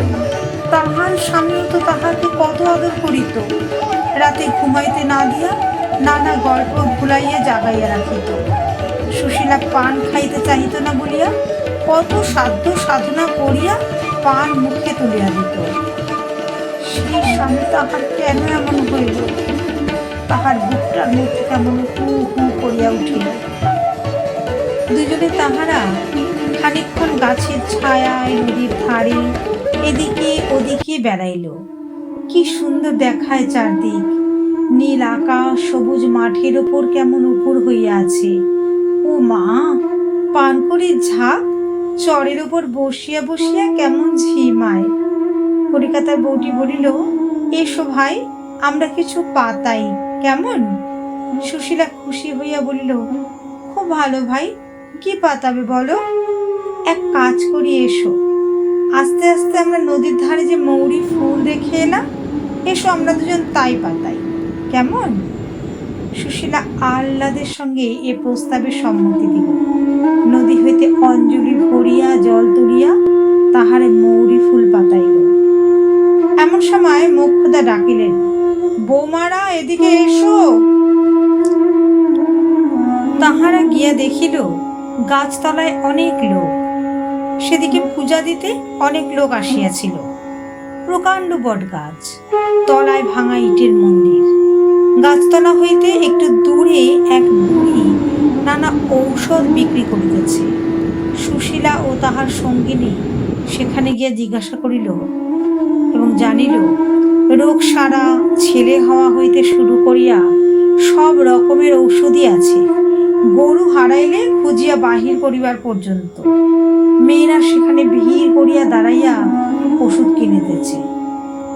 তাহার স্বামীও তো তাহাকে কত আদর করিত। রাতে ঘুমাইতে না দিয়া নানা গল্প ভুলাইয়া জাগাইয়া রাখিত। সুশীলা পান খাইতে চাহিত না বলিয়া কত সাধ্য সাধনা করিয়া পান মুখে তুলিয়া দিত। সেই স্বামী তাহার কেন এমন হইল? তাহার বুকটার মধ্যে কেমন হু হু করিয়া উঠিল। দুজনে তাহারা খানিকক্ষণ গাছের ছায়ায় নদীর ধারে এদিকে ওদিকে বেড়াইল। কি সুন্দর দেখায় চারদিক, নীল আকাশ সবুজ মাঠের ওপর কেমন উপর হইয়া আছে। ও মা, পানকড়ির ঝাঁক চরের ওপর বসিয়া বসিয়া কেমন ঝিমায়। কলিকাতার বউটি বলিল, এসো ভাই, আমরা কিছু পাতাই, কেমন? সুশীলা খুশি হইয়া বলিল, খুব ভালো ভাই, কি পাতাবে বলো? এক কাজ করি, এসো, আস্তে আস্তে আমরা নদীর ধারে যে মৌরি ফুল দেখে এলাম, এসো আমরা দুজন তাই পাতাই, কেমন? সুশীলা আহ্লাদের সঙ্গে এ প্রস্তাবে সম্মতি দিল। নদী হইতে অঞ্জলি ভরিয়া জল তুলিয়া তাহারে মৌরি ফুল পাতাইল। এমন সময় মোক্ষদা ডাকিলেন, বৌমারা এদিকে এসো। তাহারা গিয়া দেখিল গাছতলায় অনেক লোক। সেদিকে পূজা দিতে অনেক লোক আসিয়াছিল। প্রকাণ্ড বট গাছ, তলায় ভাঙা ইটের মন্দির। গাছতলা হইতে একটু দূরে এক বুড়ি নানা ঔষধ বিক্রি করিতেছে। সুশীলা ও তাহার সঙ্গিনী সেখানে গিয়া জিজ্ঞাসা করিল এবং জানিল রোগ সারা, ছেলে হওয়া হইতে শুরু করিয়া সব রকমের ঔষধই আছে, গরু হারাইলে খুঁজিয়া বাহির করিবার পর্যন্ত। মেয়েরা সেখানে ভিড় করিয়া দাঁড়াইয়া ওষুধ কিনিতেছে।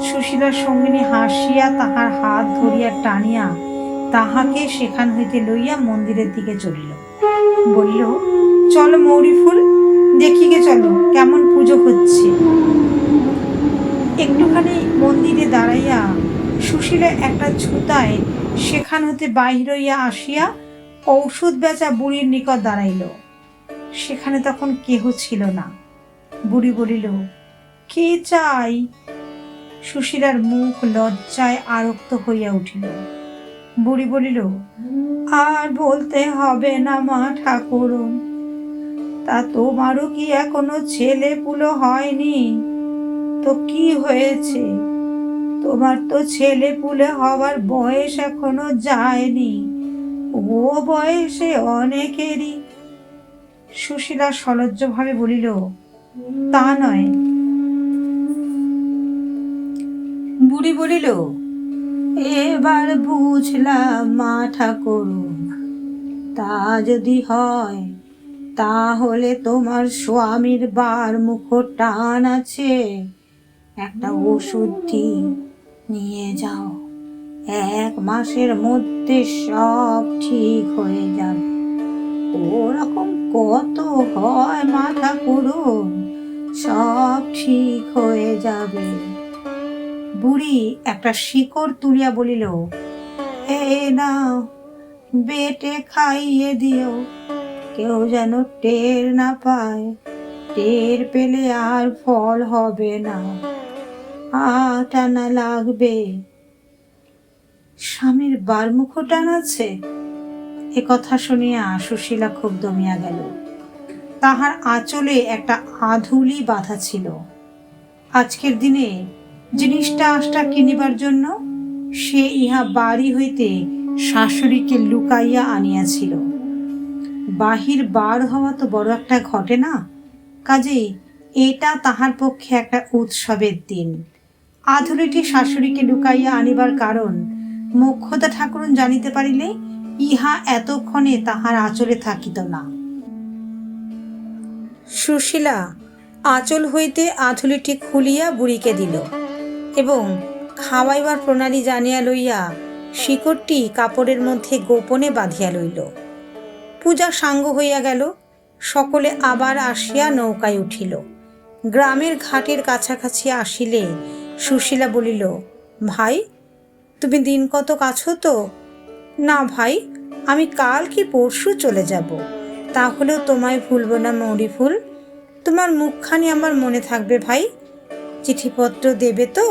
সুশীলার সঙ্গিনী হাসিয়া তাহার হাত ধরিয়া টানিয়া তাহাকে সেখান হইতে লইয়া মন্দিরের দিকে চলিল। বলিল, চলো মৌরি ফুল, দেখিগে চলো কেমন পুজো হচ্ছে। একটুখানি মন্দিরে দাঁড়াইয়া সুশীলা একটা ছুতায় সেখান হতে বাহির হইয়া আসিয়া ঔষধ বেচা বুড়ির নিকট দাঁড়াইল। সেখানে তখন কেহ ছিল না। বুড়ি বলিল, কে চাই? সুশীলার মুখ লজ্জায় আরক্ত হইয়া উঠিল। বুড়ি বলিল, আর বলতে হবে না মা ঠাকুরুন, তা তোমারও কি এখনো ছেলে পুলো হয়নি? তো কি হয়েছে? তোমার তো ছেলে পুলে হওয়ার বয়স এখনো যায়নি, ও বয়সে অনেকেরই। সুশীলা সলজ্জভাবে বলিল, তা নয়। বুড়ি বলিল, এবার বুঝলাম মা ঠাকুরুন, তা যদি হয় তাহলে তোমার স্বামীর বার মুখ টান আছে, একটা ওষুধ নিয়ে যাও, 1 মাসের মধ্যে সব ঠিক হয়ে যাবে। ওরকম কত হয় মা ঠাকুরুন, সব ঠিক হয়ে যাবে। বুড়ি একটা শিকড় তুলিয়া বলিল, এই নাও, বেটে খাইয়ে দিও, কেউ যেন টের না পায়, টের পেলে আর ফল হবে না, টানা লাগবে। স্বামীর বারমুখ টান আছে? এ কথা শুনিয়া সুশীলা খুব দমিয়া গেল। তাহার আঁচলে একটা আধুলি বাঁধা ছিল। আজকের দিনে জিনিসটা আশটা কিনিবার জন্য সে ইহা বাড়ি হইতে শাশুড়িকে লুকাইয়া আনিয়াছিল। বাহির বার হওয়া তো বড় একটা ঘটনা, কাজেই এটা তাহার পক্ষে একটা উৎসবের দিন। আধুলিটি শাশুড়িকে লুকাইয়া আনিবার কারণ মোক্ষদা ঠাকুরুন জানিতে পারিলে ইহা এতক্ষণে তাহার আঁচলে থাকিত না। সুশীলা আঁচল হইতে আধুলিটি খুলিয়া বুড়িকে দিল এবং খাওয়াইবার প্রণালী জানিয়া লইয়া শিকড়টি কাপড়ের মধ্যে গোপনে বাঁধিয়া লইল। পূজা সাঙ্গ হইয়া গেল। সকলে আবার আসিয়া নৌকায় উঠিল। গ্রামের ঘাটের কাছাকাছি আসিলে সুশীলা বলিল, ভাই, তুমি দিন কতক আছো তো? না ভাই, আমি কাল কি পরশু চলে যাব। তাহলেও তোমায় ভুলব না মৌরি ফুল, তোমার মুখখানি আমার মনে থাকবে ভাই। চিঠিপত্র দেবে তো?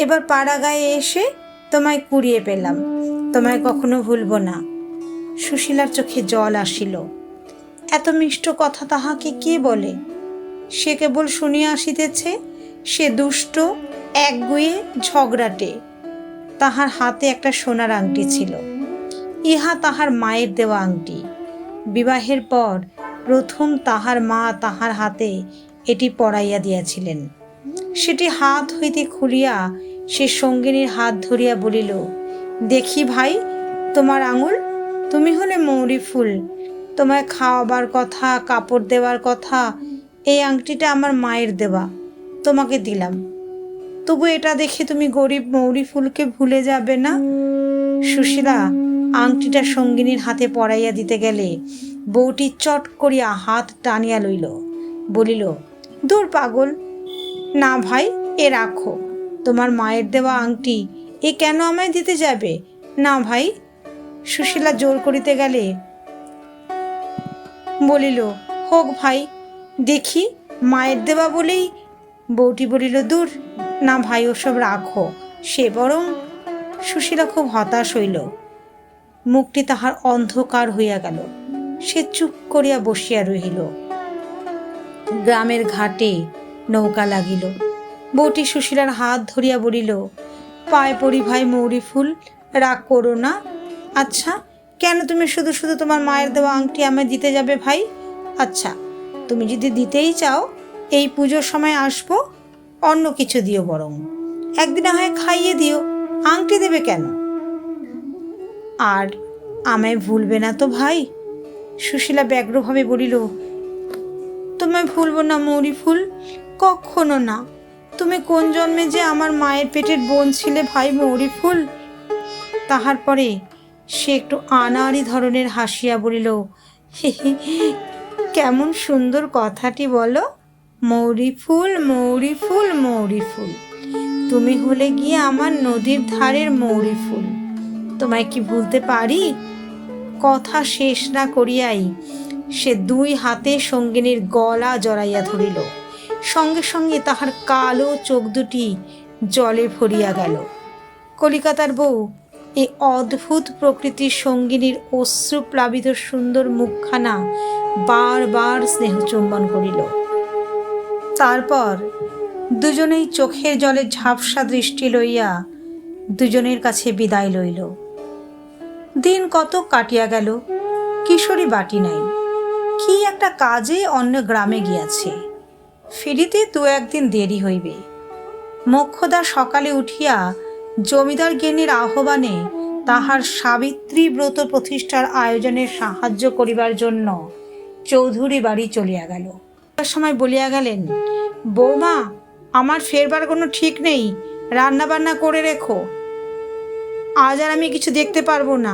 এবার পাড়া গায়ে এসে তোমায় কুড়িয়ে পেলাম, তোমায় কখনো ভুলব না। সুশীলার চোখে জল আসিল। এত মিষ্ট কথা তাহাকে কে বলে? সে কেবল শুনিয়া আসিতেছে। সে দুষ্ট, একগুঁয়ে, ঝগড়াটে। তাহার হাতে একটা সোনার আংটি ছিল। ইহা তাহার মায়ের দেওয়া আংটি। বিবাহের পর প্রথম তাহার মা তাহার হাতে এটি পরাইয়া দিয়াছিলেন। সেটি হাত হইতে খুলিয়া সে সঙ্গিনীর হাত ধরিয়া বলিল, দেখি ভাই তোমার আঙুল, তুমি হলে মৌরি ফুল, তোমায় খাওয়াবার কথা, কাপড় দেওয়ার কথা, এই আংটিটা আমার মায়ের দেওয়া, তোমাকে দিলাম। তবু এটা দেখে তুমি গরিব মৌরি ফুলকে ভুলে যাবে না। সুশীলা আংটিটা সঙ্গিনীর হাতে পরাইয়া দিতে গেলে বউটি চট করিয়া হাত টানিয়া লইল। বলিল, দূর পাগল, না ভাই, এ রাখো, তোমার মায়ের দেওয়া আংটি, এ কেন আমায় দিতে যাবে? না ভাই। সুশীলা জোর করিতে গেলে বলিল, হোক ভাই, দেখি, মায়ের দেওয়া বলেই। বউটি বলিল, দূর, না ভাই, ওসব রাখো, সে বরং। সুশীলা খুব হতাশ হইল। মুখটি তাহার অন্ধকার হইয়া গেল। সে চুপ করিয়া বসিয়া রহিল। গ্রামের ঘাটে নৌকা লাগিল। বউটি সুশীলার হাত ধরিয়া বলিল, পায়ে পড়ি ভাই মৌরি ফুল, রাগ করো না। আচ্ছা, কেন তুমি শুধু শুধু তোমার মায়ের দেওয়া আংটি আমায় দিতে যাবে ভাই? আচ্ছা, তুমি যদি দিতেই চাও এই পুজোর সময় আসবো, অন্য কিছু দিও, বরং একদিন হয় খাইয়ে দিও, আংটি দেবে কেন? আর আমায় ভুলবে না তো ভাই? সুশীলা ব্যগ্রভাবে বলিল, তোমায় ভুলবো না মৌরি ফুল, কখনো না। তুমি কোন জন্মে যে আমার মায়ের পেটের বোন ছিলে ভাই মৌরি ফুল। তাহার পরে সে একটু আনাড়ি ধরনের হাসিয়া বলিল, কেমন সুন্দর কথাটি বলো, মৌরি ফুল মৌরি ফুল মৌরি ফুল, তুমি হলে গিয়ে আমার নদীর ধারের মৌরি ফুল, তোমায় কি ভুলতে পারি? কথা শেষ না করিয়াই সে দুই হাতে সঙ্গিনীর গলা জড়াইয়া ধরিল। সঙ্গে সঙ্গে তাহার কালো চোখ দুটি জলে ভরিয়া গেল। কলিকাতার বউ এই অদ্ভুত প্রকৃতির সঙ্গিনীর অশ্রুপ্লাবিত সুন্দর মুখখানা বারবার স্নেহচুম্বন করিল। তারপর দুজনেই চোখের জলে ঝাপসা দৃষ্টি লইয়া দুজনের কাছে বিদায় লইল। দিন কত কাটিয়া গেল, কিশোরী বাটি নাই, কি একটা কাজে অন্য গ্রামে গিয়াছে, ফিরিতে দু একদিন দেরি হইবে। মোক্ষদা সকালে উঠিয়া জমিদার গিন্নির আহ্বানে তাহার সাবিত্রী ব্রত প্রতিষ্ঠার আয়োজনে সাহায্য করিবার জন্য চৌধুরী বাড়ি চলিয়া গেল। সময় বলিয়া গেলেন, বৌমা, আমার ফেরবার কোনো ঠিক নেই, রান্না বান্না করে রেখো, আজ আর আমি কিছু দেখতে পারবো না।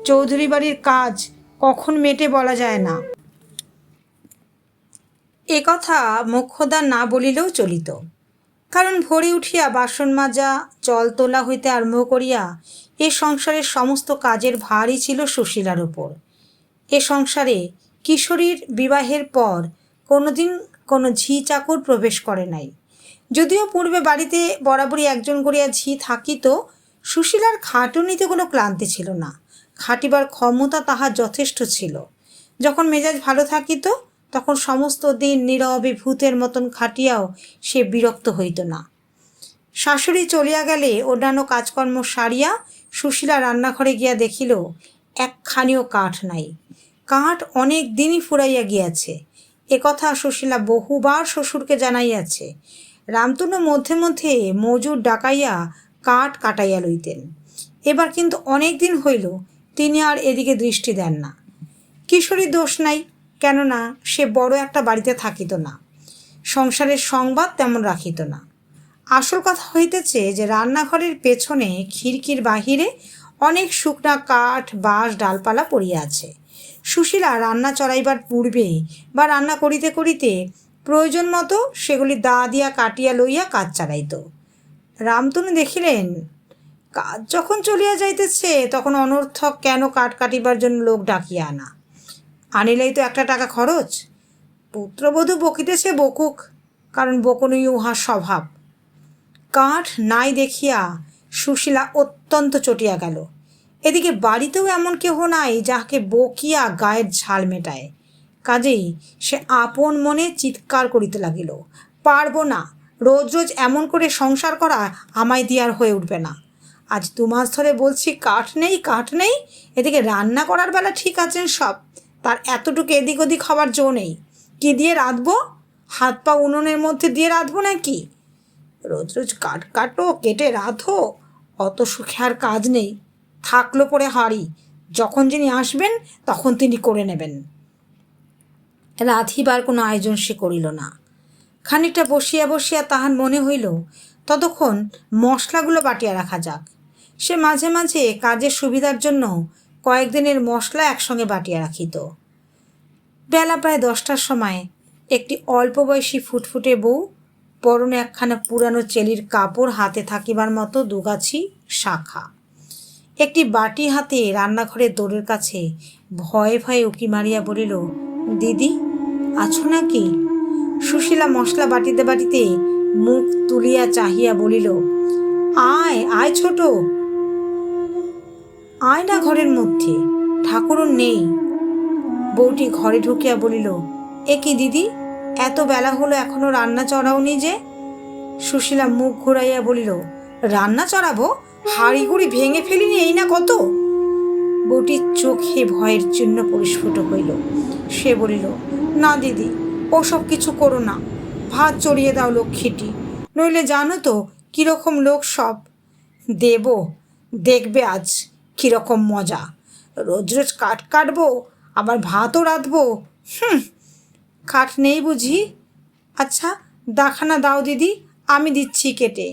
চৌধুরী বাড়ির কাজ কখন মেটে বলা যায় না। এ কথা মোক্ষদা না বলিলেও চলিত, কারণ ভোরে উঠিয়া বাসন মাজা, জল তোলা হইতে আরম্ভ করিয়া এ সংসারের সমস্ত কাজের ভারই ছিল সুশীলার উপর। এ সংসারে কিশোরীর বিবাহের পর কোনোদিন কোনো ঝি চাকর প্রবেশ করে নাই। যদিও পূর্বে বাড়িতে বরাবরই একজন করিয়া ঝি থাকিত, সুশীলার খাটুনিতে কোনো ক্লান্তি ছিল না, খাটিবার ক্ষমতা তাহার যথেষ্ট ছিল। যখন মেজাজ ভালো থাকিত তখন সমস্ত দিন নীরবে ভূতের মতন খাটিয়াও সে বিরক্ত হইত না। শাশুড়ি চলিয়া গেলে অন্যান্য কাজকর্ম সারিয়া সুশীলা রান্নাঘরে গিয়া দেখিল একখানিও কাঠ নাই। কাঠ অনেক দিনই ফুরাইয়া গিয়াছে, একথা সুশীলা বহুবার শ্বশুরকে জানাইয়াছে। রামতনু মধ্যে মধ্যে মজুর ডাকাইয়া কাঠ কাটাইয়া লইতেন, এবার কিন্তু অনেক দিন হইল তিনি আর এদিকে দৃষ্টি দেন না। কিশোরীর দোষ নাই, কেননা সে বড় একটা বাড়িতে থাকিত না, সংসারের সংবাদ তেমন রাখিত না। আসল কথা হইতেছে যে রান্নাঘরের পেছনে খিড়কির বাহিরে অনেক শুকনা কাঠ, বাঁশ, ডালপালা পড়িয়া আছে। সুশীলা রান্না চড়াইবার পূর্বে বা রান্না করিতে করিতে প্রয়োজন মতো সেগুলি দা দিয়া কাটিয়া লইয়া কাজ চালাইত। রামতনু দেখিলেন কাজ যখন চলিয়া যাইতেছে তখন অনর্থক কেন কাঠ কাটিবার জন্য লোক ডাকিয়া আনা, আনিলেই তো একটা টাকা খরচ। পুত্রবধূ বকিতেছে বকুক, কারণ বকুনই উহার স্বভাব। কাঠ নাই দেখিয়া সুশীলা অত্যন্ত চটিয়া গেল। এদিকে বাড়িতেও এমন কেহ নাই যাহাকে বকিয়া গায়ের ঝাল মেটায়। কাজেই সে আপন মনে চিৎকার করিতে লাগিল, পারবো না, রোজ রোজ এমন করে সংসার করা আমায় দিয়ার হয়ে উঠবে না। আজ 2 মাস ধরে বলছি কাঠ নেই কাঠ নেই, এদিকে রান্না করার বেলা ঠিক আছেন সব, তার এতটুকু এদিক ওদিক হবার জো নেই। কি দিয়ে রাঁধবো? হাত পা উনুনের মধ্যে দিয়ে রাঁধবো নাকি? রোজ রোজ কাঠ কাটো, কেটে রাঁধো, অত সুখে আর কাজ নেই। থাকলো পরে হাঁড়ি, যখন যিনি আসবেন তখন তিনি করে নেবেন। রাঁধিবার কোনো আয়োজন সে করিল না। খানিকটা বসিয়া বসিয়া তাহার মনে হইল ততক্ষণ মশলাগুলো বাটিয়া রাখা যাক। সে মাঝে মাঝে কাজের সুবিধার জন্য কয়েকদিনের মশলা একসঙ্গে বাটিয়া রাখিত। বেলা প্রায় 10টার সময় একটি অল্প বয়সী ফুটফুটে বউ, পরনে একখানা পুরানো চেলির কাপড়, হাতে থাকিবার মতো 2 গাছি শাখা, একটি বাটি হাতে রান্নাঘরের দোরের কাছে ভয়ে ভয়ে উকি মারিয়া বলিল, দিদি আছো নাকি? সুশীলা মশলা বাটিতে বাটিতে মুখ তুলিয়া চাহিয়া বলিল, আয় আয় ছোট, আয় না ঘরের মধ্যে, ঠাকুরও নেই। বউটি ঘরে ঢুকিয়া বলিল, এ কি দিদি, এত বেলা হলো এখনো রান্না চড়াওনি যে? সুশীলা মুখ ঘুরাইয়া বলিল, রান্না চড়াবো? হাঁড়িগুড়ি ভেঙে ফেলিনি এই না কত। বউটির চোখে ভয়ের চিহ্ন পরিস্ফুট হইল। সে বলিল, না দিদি, ওসব কিছু করো না, ভাত চড়িয়ে দাও লক্ষ্মীটি, নইলে জানো তো কীরকম লোক সব। দেব, দেখবে আজ কীরকম মজা। রোজ রোজ কাঠ কাটবো, আবার ভাতও রাঁধবো। হুম, কাঠ নেই বুঝি? আচ্ছা দাখানা দাও দিদি, আমি দিচ্ছি কেটে।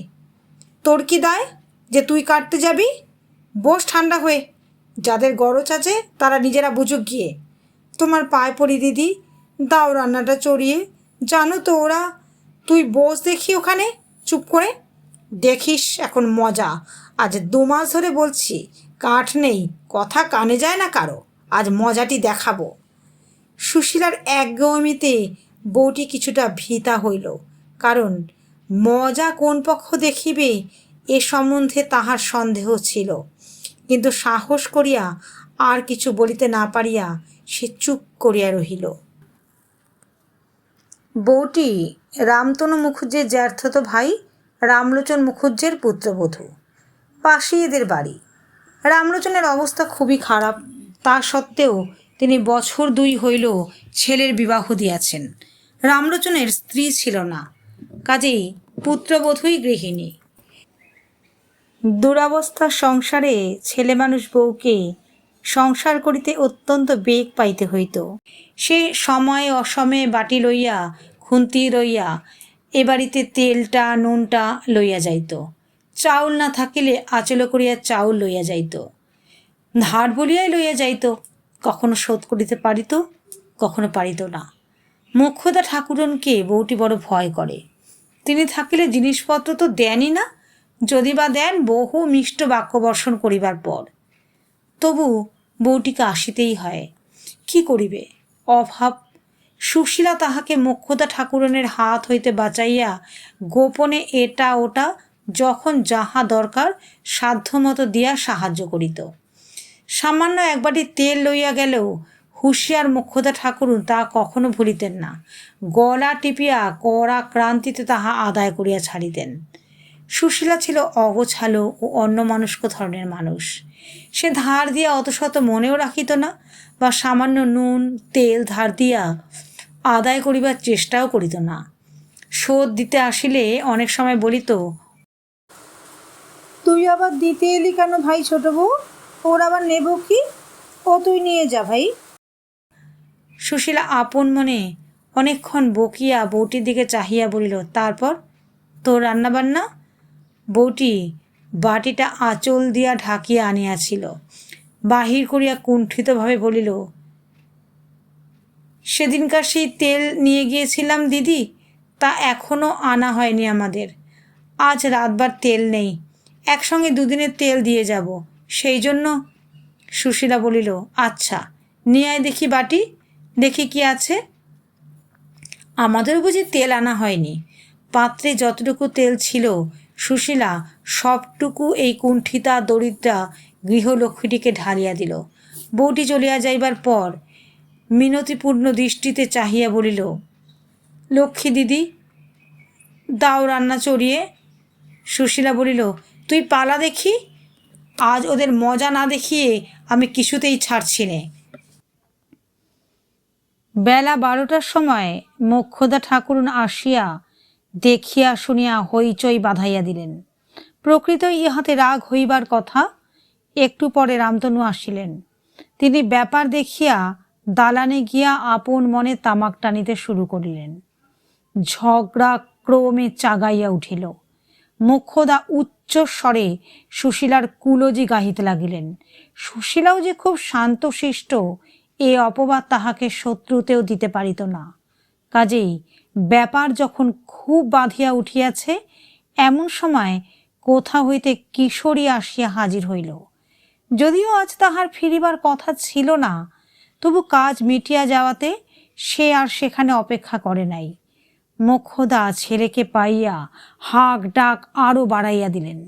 তোর কি দায় যে তুই কাটতে যাবি? বস ঠান্ডা হয়ে, যাদের গরজ আছে তারা নিজেরা বুঝুক গিয়ে। তোমার পায়ে পড়ি দিদি, দাও রান্নাটা চড়িয়ে। জানো তো ওরা, তুই বস দেখি ওখানে চুপ করে, দেখিস এখন মজা। আজ 2 মাস ধরে বলছি কাঠ নেই, কথা কানে যায় না কারো, আজ মজাটি দেখাবো। সুশীলার একগুঁয়েমিতে বউটি কিছুটা ভীতা হইল, কারণ মজা কোন পক্ষ দেখিবে এ সম্বন্ধে তাহার সন্দেহ ছিল। কিন্তু সাহস করিয়া আর কিছু বলিতে না পারিয়া সে চুপ করিয়া রহিল। বউটি রামতনু মুখুজ্জের জ্যাঠতো ভাই রামলোচন মুখুজ্জের পুত্রবধূ। পাশেই এদের বাড়ি। রামলোচনের অবস্থা খুবই খারাপ, তা সত্ত্বেও তিনি বছর 2 হইল ছেলের বিবাহ দিয়াছেন। রামলোচনের স্ত্রী ছিল না, কাজেই পুত্রবধূই গৃহিণী। দুরবস্থার সংসারে ছেলে মানুষ বউকে সংসার করিতে অত্যন্ত বেগ পাইতে হইত। সে সময়ে অসময়ে বাটি লইয়া, খুন্তি লইয়া এ বাড়িতে তেলটা নুনটা লইয়া যাইত। চাউল না থাকিলে আঁচল করিয়া চাউল লইয়া যাইত, ধার বলিয়াই লইয়া যাইত। কখনো শোধ করিতে পারিত, কখনো পারিত না। মোক্ষদা ঠাকুরনকে বউটি বড় ভয় করে। তিনি থাকিলে জিনিসপত্র তো দেনই না, যদি বা দেন বহু মিষ্ট বাক্য বর্ষণ করিবার পর। তবু বউটিকে আসিতেই হয়। কি করিবে? অভাব। সুশীলা তাহাকে মোক্ষদা ঠাকুরনের হাত হইতে বাঁচাইয়া গোপনে এটা ওটা যখন যাহা দরকার সাধ্যমতো দিয়া সাহায্য করিত। সামান্য একবাটি তেল লইয়া গেলেও হুঁশিয়ার মোক্ষদা ঠাকুরুন তা কখনো ভুলিতেন না। গলা টিপিয়া কড়া ক্রান্তিতে তাহা আদায় করিয়া ছাড়িতেন। সুশীলা ছিল অগোছালো ও অন্যমনস্ক ধরনের মানুষ। সে ধার দিয়া অত শত মনেও রাখিত না, বা সামান্য নুন তেল ধার দিয়া আদায় করিবার চেষ্টাও করিত না। শোধ দিতে আসিলে অনেক সময় বলিত, তুই আবার দিতে এলি কেন ভাই ছোট বউ? ওর আবার নেব কি? ও তুই নিয়ে যা ভাই। সুশীলা আপন মনে অনেকক্ষণ বকিয়া বউটির দিকে চাহিয়া বলিল, তারপর তোর রান্নাবান্না? বউটি বাটিটা আঁচল দিয়া ঢাকিয়া আনিয়াছিল, বাহির করিয়া কুণ্ঠিতভাবে বলিল, সেদিনকার সেই তেল নিয়ে গিয়েছিলাম দিদি, তা এখনও আনা হয়নি আমাদের। আজ রাতবার তেল নেই, একসঙ্গে 2 দিনের তেল দিয়ে যাব, সেই জন্য। সুশীলা বলিল, আচ্ছা নিয়ে আয় দেখি বাটি, দেখি কি আছে। আমাদেরও বুঝি তেল আনা হয়নি। পাত্রে যতটুকু তেল ছিল সুশীলা সবটুকু এই কুণ্ঠিতা দরিদ্রা গৃহলক্ষ্মীটিকে ঢালিয়া দিল। বউটি চলিয়া যাইবার পর মিনতিপূর্ণ দৃষ্টিতে চাহিয়া বলিল, লক্ষ্মী দিদি, দাও রান্না চড়িয়ে। সুশীলা বলিল, তুই পালা দেখি, আজ ওদের মজা না দেখিয়ে আমি কিছুতেই ছাড়ছি নে। বেলা 12টার সময় মোক্ষদা ঠাকুরুন আসিয়া দেখিয়া শুনিয়া হইচই বাঁধাইয়া দিলেন। প্রকৃত ইহাতে রাগ হইবার কথা। একটু পরে রামতনু আসিলেন। তিনি ব্যাপার দেখিয়া দালানে গিয়া আপন মনে তামাক টানিতে শুরু করিলেন। ঝগড়া ক্রমে চাগাইয়া উঠিল। মোক্ষদা উচ্চ স্বরে সুশীলার কুলজি গাহিতে লাগিলেন। সুশীলাও যে খুব শান্তশিষ্ট এ অপবাদ তাহাকে শত্রুতেও দিতে পারিত না। কাজেই ব্যাপার যখন খুব বাঁধিয়া উঠিয়াছে, এমন সময় কোথা হইতে কিশোরী আসিয়া হাজির হইল। যদিও আজ তাহার ফিরিবার কথা ছিল না, তবু কাজ মিটিয়া যাওয়াতে সে আর সেখানে অপেক্ষা করে নাই। মোক্ষদা ছেলেকে পাইয়া হাঁক ডাক আরও বাড়াইয়া দিলেন।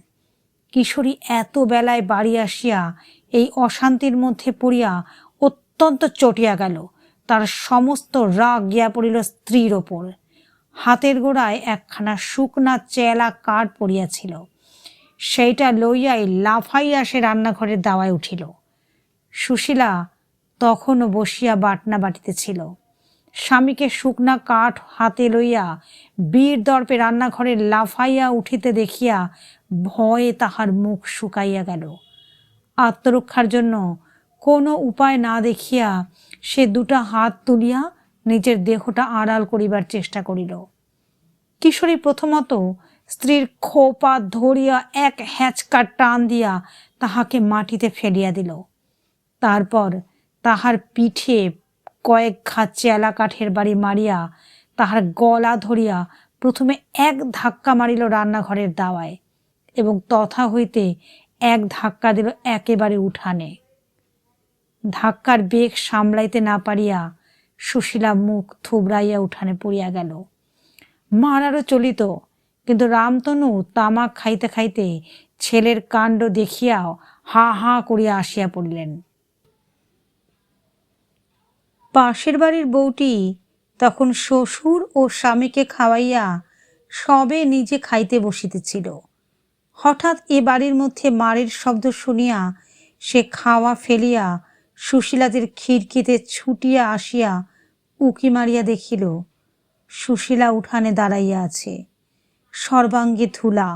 কিশোরী এত বেলায় বাড়ি আসিয়া এই অশান্তির মধ্যে পড়িয়া অত্যন্ত চটিয়া গেল। তার সমস্ত রাগ গিয়া পড়িল স্ত্রীর ওপর। হাতের গোড়ায় একখানা শুকনা চেলা কাঠ পড়িয়াছিল, সেইটা লইয়াই লাফাইয়া সে রান্নাঘরের দাওয়ায় উঠিল। সুশীলা তখনও বসিয়া বাটনা বাটিতেছিল। স্বামীকে শুকনা কাঠ হাতে লইয়া বীর দর্পে রান্নাঘরে লাফাইয়া উঠিতে দেখিয়া ভয়ে তাহার মুখ শুকাইয়া গেল। আত্মরক্ষার জন্য কোনো উপায় না দেখিয়া সে দুটা হাত তুলিয়া নিজের দেহটা আড়াল করিবার চেষ্টা করিল। কিশোরী প্রথমত স্ত্রীর খোপা ধরিয়া এক হ্যাঁচকা টান দিয়া তাহাকে মাটিতে ফেলিয়া দিল। তারপর তাহার পিঠে কয়েক ঘা চেলা কাঠের বাড়ি মারিয়া তাহার গলা ধরিয়া প্রথমে এক ধাক্কা মারিল রান্নাঘরের দাওয়ায় এবং তথা হইতে এক ধাক্কা দিল একেবারে উঠানে। ধাক্কার বেগ সামলাইতে না পারিয়া সুশীলা মুখ থুবড়াইয়া উঠানে পড়িয়া গেল। মারারও চলিত, কিন্তু রামতনু তামাক খাইতে খাইতে ছেলের কাণ্ড দেখিয়াও হা হা করিয়া আসিয়া পড়িলেন। পাশের বাড়ির বউটি তখন শ্বশুর ও স্বামীকে খাওয়াইয়া সবে নিজে খাইতে বসিতেছিল। হঠাৎ এ বাড়ির মধ্যে মারের শব্দ শুনিয়া সে খাওয়া ফেলিয়া সুশীলাদের খিড়কিতে ছুটিয়া আসিয়া উকি মারিয়া দেখিল সুশীলা উঠানে দাঁড়াইয়া আছে। সর্বাঙ্গে ধুলা,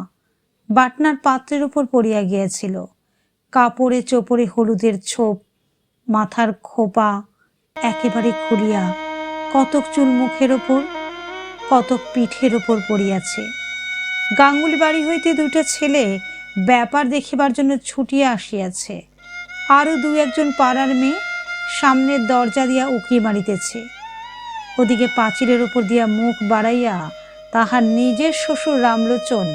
বাটনার পাত্রের উপর পড়িয়া গিয়াছিল। কাপড়ে চোপড়ে হলুদের ছোপ, মাথার খোপা একেবারে খুলিয়া কতক চুল মুখের ওপর, কতক পিঠের ওপর পড়িয়াছে। গাঙ্গুলি বাড়ি হইতে দুইটা ছেলে ব্যাপার দেখিবার জন্য ছুটিয়া আসিয়াছে। আরও দু একজন পাড়ার মেয়ে সামনের দরজা দিয়া উকি মারিতেছে। ওদিকে পাঁচিলের উপর দিয়া মুখ বাড়াইয়া তাহার নিজের শ্বশুর রামলোচন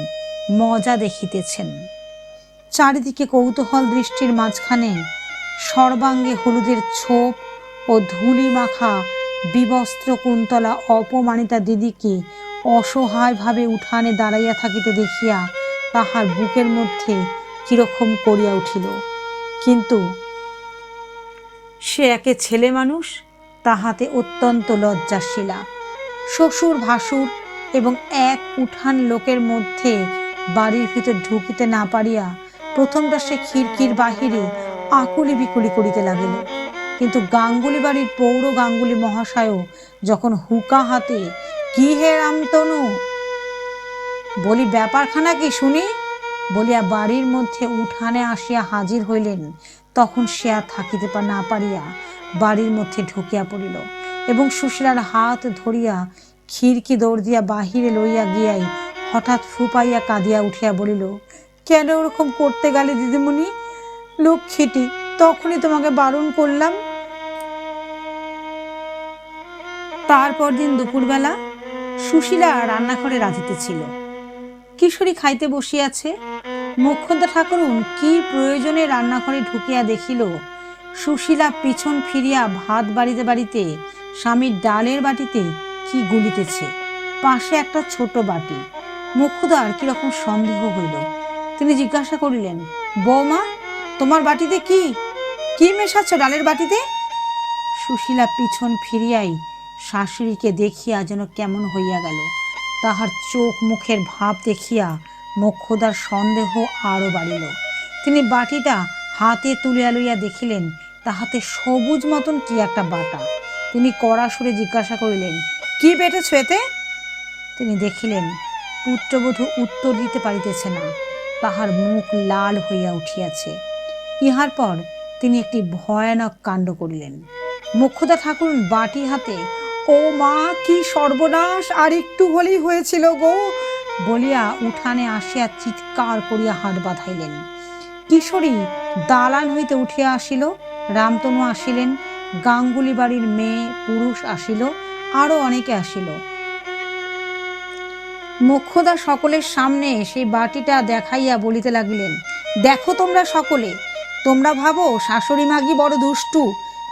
মজা দেখিতেছেন। চারিদিকে কৌতূহল দৃষ্টির মাঝখানে সর্বাঙ্গে হলুদের ছোপ ও ধুলি মাখা বিবস্ত্র কুন্তলা অপমানিতা দিদিকে অসহায়ভাবে উঠানে দাঁড়াইয়া থাকিতে দেখিয়া তাহার বুকের মধ্যে কিরকম করিয়া উঠিল। কিন্তু সে একে ছেলে মানুষ, তাহাতে অত্যন্ত লজ্জাশীলা। শ্বশুর ভাসুর এবং এক উঠান লোকের মধ্যে বাড়ির ভিতর ঢুকিতে না পারিয়া প্রথমটা সে খিড়কির বাহিরে আকুলি বিকুলি করিতে লাগিল। কিন্তু গাঙ্গুলি বাড়ির পৌর গাঙ্গুলি মহাশয়ও যখন হুকা হাতে কি হে রামতনু বলি ব্যাপারখানা কি শুনি বলিয়া বাড়ির মধ্যে উঠানে আসিয়া হাজির হইলেন, তখন সে আর থাকিতে না পারিয়া বাড়ির মধ্যে ঢুকিয়া পড়িল এবং সুশীলার হাত ধরিয়া খিড়কি দৌড় দিয়া বাহিরে লইয়া গিয়াই হঠাৎ ফুপাইয়া কাঁদিয়া উঠিয়া বলিল, কেন ওরকম করতে গেলে দিদিমণি? লক্ষ্মীটি, তখনই তোমাকে বারণ করলাম। তারপর দিন দুপুরবেলা সুশীলা রান্নাঘরে রাঁধিতেছিল। কিশোরী খাইতে বসিয়াছে। মোক্ষদা ঠাকুরুন কি প্রয়োজনে রান্নাঘরে ঢুকিয়া দেখিল সুশীলা পিছন ফিরিয়া ভাত বাড়িতে বাড়িতে স্বামীর ডালের বাটিতে কি গুলিতেছে, পাশে একটা ছোট বাটি। মোক্ষদার কিরকম সন্দেহ হইল। তিনি জিজ্ঞাসা করিলেন, বৌমা, তোমার বাটিতে কি কি মেশাচ্ছ ডালের বাটিতে? সুশীলা পিছন ফিরিয়াই শাশুড়িকে দেখিয়া যেন কেমন হইয়া গেল। তাহার চোখ মুখের ভাব দেখিয়া মোক্ষদার সন্দেহ আরও বাড়িল। তিনি বাটিটা হাতে তুলিয়া লইয়া দেখিলেন তাহাতে সবুজ মতন কি একটা বাটা। তিনি কড়া সুরে জিজ্ঞাসা করিলেন, কি বেটেছ এতে? তিনি দেখিলেন পুত্রবধূ উত্তর দিতে পারিতেছে না, তাহার মুখ লাল হইয়া উঠিয়াছে। ইহার পর তিনি একটি ভয়ানক কাণ্ড করিলেন। মোক্ষদা ঠাকুরুন বাটি হাতে, ও মা, কি সর্বনাশ, আর একটু হলেই হয়েছিল গো বলিয়া উঠানে আসিয়া চিৎকার করিয়া হাত বাঁধাইলেন। কিশোরী দালান হইতে উঠিয়া আসিল। রামতনু আসিলেন, গাঙ্গুলি বাড়ির মেয়ে পুরুষ আসিল, আরও অনেকে আসিল। মোক্ষদা সকলের সামনে সেই বাটিটা দেখাইয়া বলিতে লাগিলেন, দেখো তোমরা সকলে, তোমরা ভাবো শাশুড়ি মাগি বড় দুষ্টু,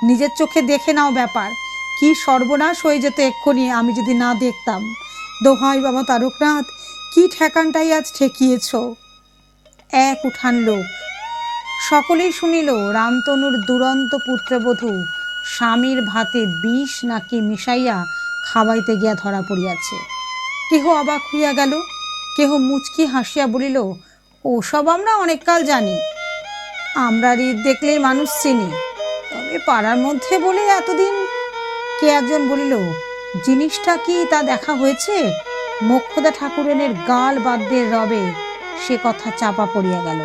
নিজের চোখে দেখে নাও ব্যাপার। কি সর্বনাশ হয়ে যেত এক্ষুনি আমি যদি না দেখতাম। দোহাই বাবা তারকনাথ, কি ঠেকানটাই আজ ঠেকিয়েছ। এক উঠান লোক সকলেই শুনিল রামতনুর দুরন্ত পুত্রবধূ স্বামীর ভাতে বিষ নাকি মিশাইয়া খাওয়াইতে গিয়া ধরা পড়িয়াছে। কেহ অবাক হইয়া গেল, কেহ মুচকি হাসিয়া বলিল, ওসব আমরা অনেককাল জানি, আমরা রীত দেখলেই মানুষ চিনি, তবে পাড়ার মধ্যে বলে এতদিন কে একজন বলিল, জিনিসটা কি তা দেখা হয়েছে? মোক্ষদা ঠাকুরানের গাল বাদ্যের রবে সে কথা চাপা পড়িয়া গেল।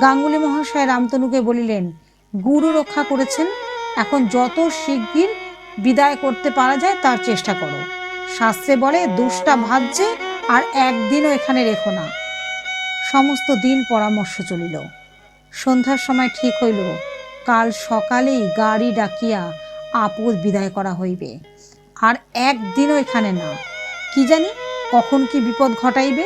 গাঙ্গুলি মহাশয় রামতনুকে বলিলেন, গুরু রক্ষা করেছেন, এখন যত শিগগির বিদায় করতে পারা যায় তার চেষ্টা করো। শাস্ত্রে বলে, দুষ্টা ভাজ্যে আর একদিনও এখানে রেখো না। সমস্ত দিন পরামর্শ চলিল। সন্ধ্যার সময় ঠিক হইল, কাল সকালেই গাড়ি ডাকিয়া আপদ বিদায় করা হইবে, আর একদিনও এখানে না। কি জানি কখন কি বিপদ ঘটাইবে।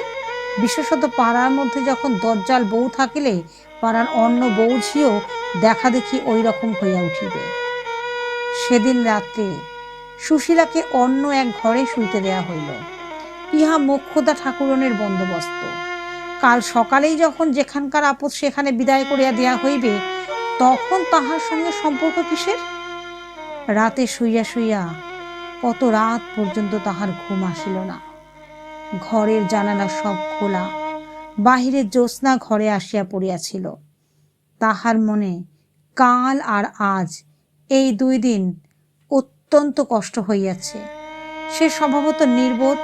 বিশেষত পাড়ার মধ্যে যখন দজ্জাল বউ থাকিলে পাড়ার অন্য বউঝিও দেখা দেখি ওই রকম হইয়া উঠিবে। সেদিন রাত্রে সুশীলাকে অন্য এক ঘরে শুইতে দেয়া হইল। ইহা মোক্ষদা ঠাকুরনের বন্দোবস্ত। কাল সকালেই যখন যেখানকার আপদ সেখানে বিদায় করিয়া দেয়া হইবে, তখন তাহার সঙ্গে সম্পর্ক কিসের? রাতে শুইয়া শুইয়া কত রাত পর্যন্ত তাহার ঘুম আসিল না। ঘরের জানালা সব খোলা, বাহিরের জ্যোৎস্না ঘরে আসিয়া পড়িয়াছিল। তাহার মনে কাল আর আজ এই 2 দিন অত্যন্ত কষ্ট হইয়াছে। সে স্বভাবত নির্বোধ,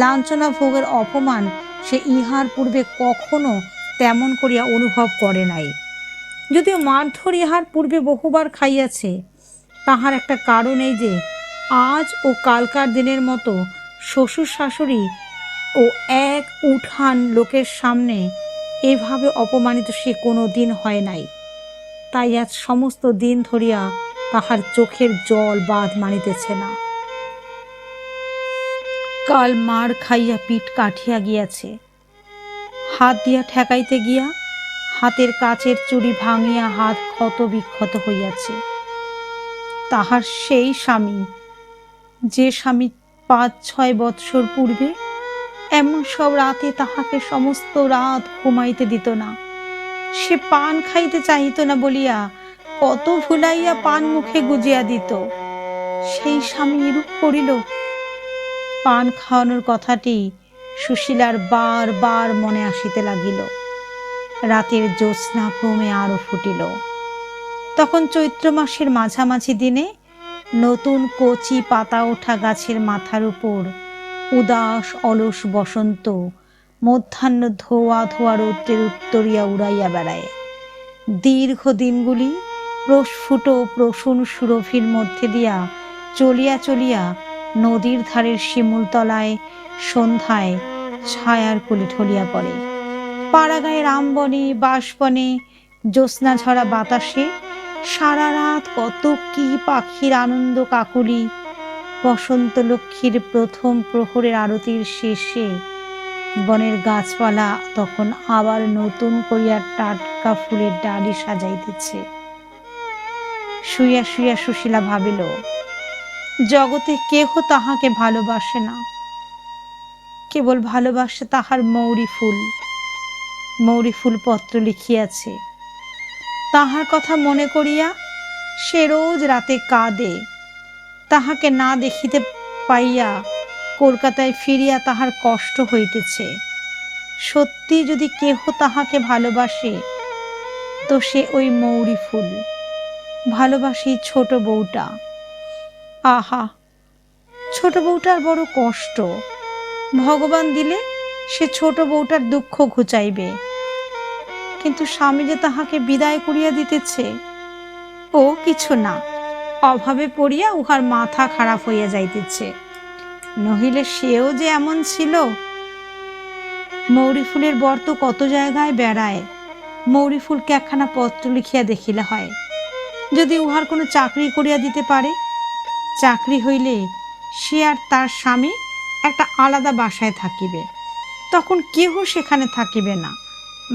লাঞ্ছনা ভোগের অপমান সে ইহার পূর্বে কখনো তেমন করিয়া অনুভব করে নাই। যদিও মারধর ইহার পূর্বে বহুবার খাইয়াছে, তাহার একটা কারণ এই যে আজ ও কালকার দিনের মতো শ্বশুর শাশুড়ি ও এক উঠান লোকের সামনে এভাবে অপমানিত সে কোনো দিন হয় নাই। তাই আজ সমস্ত দিন ধরিয়া তাহার চোখের জল বাঁধ মানিতেছে না। কাল মার খাইয়া পিঠ কাঠিয়া গিয়াছে। হাত দিয়া ঠেকাইতে গিয়া হাতের কাচের চুড়ি ভাঙিয়া হাত ক্ষত বিক্ষত হইয়াছে। তাহার সেই স্বামী, যে স্বামী 5-6 বৎসর পূর্বে এমন সব রাতে তাহাকে সমস্ত রাত ঘুমাইতে দিত না, সে পান খাইতে চাহিত না বলিয়া কত ভুলাইয়া পান মুখে গুজিয়া দিত, সেই স্বামী এরূপ করিল। পান খাওয়ানোর কথাটি সুশীলার বার বার মনে আসিতে লাগিল। রাতের জ্যোৎস্না ক্রমে আরো ফুটিল। তখন চৈত্র মাসের মাঝামাঝি দিনে নতুন কচি পাতা ওঠা গাছের মাথার উপর উদাস অলস বসন্ত মধ্যাহ্ন ধোয়া ধোয়া রৌদ্রের উত্তরিয়া উড়াইয়া বেড়ায়। দীর্ঘ দিনগুলি প্রস্ফুট প্রসূন সুরভির মধ্যে দিয়া চলিয়া চলিয়া নদীর ধারের শিমুলতলায় সন্ধ্যায় ছায়ার কোলে ঢলিয়া পড়ে। পাড়াগাঁয়ের আমবনে বাঁশবনে জ্যোৎস্না ঝরা বাতাসে সারা রাত কত কি পাখির আনন্দ কাকুলি। বসন্ত লক্ষ্মীর প্রথম প্রহরের আরতির শেষে বনের গাছপালা তখন আবার নতুন করিয়া টাটকা ফুলের ডালি সাজাইতেছে। শুইয়া শুইয়া সুশীলা ভাবিল, জগতে কেহ তাহাকে ভালোবাসে না, কেবল ভালোবাসে তাহার মৌরি ফুল। মৌরি ফুল পত্র লিখিয়াছে, তাহার কথা মনে করিয়া সে রোজ রাতে কাঁদে। তাহাকে না দেখিতে পাইয়া কলকাতায় ফিরিয়া তাহার কষ্ট হইতেছে। সত্যি যদি কেহ তাহাকে ভালোবাসে তো সে ওই মৌরি ফুল, ভালোবাসি ছোট বউটা। আহা, ছোট বউটার বড় কষ্ট। ভগবান দিলে সে ছোট বউটার দুঃখ ঘুচাইবে, কিন্তু স্বামী যে তাহাকে বিদায় করিয়া দিতেছে, ও কিছু না, অভাবে পড়িয়া উহার মাথা খারাপ হইয়া যাইতেছে। নহিলে সেও যে এমন ছিল। মৌরি ফুলের বর তো কত জায়গায় বেড়ায়, মৌরি ফুলকে একখানা পত্র লিখিয়া দেখিলে হয়। যদি উহার কোনো চাকরি করিয়া দিতে পারে, চাকরি হইলে সে আর তার স্বামী একটা আলাদা বাসায় থাকিবে, তখন কেহ সেখানে থাকিবে না।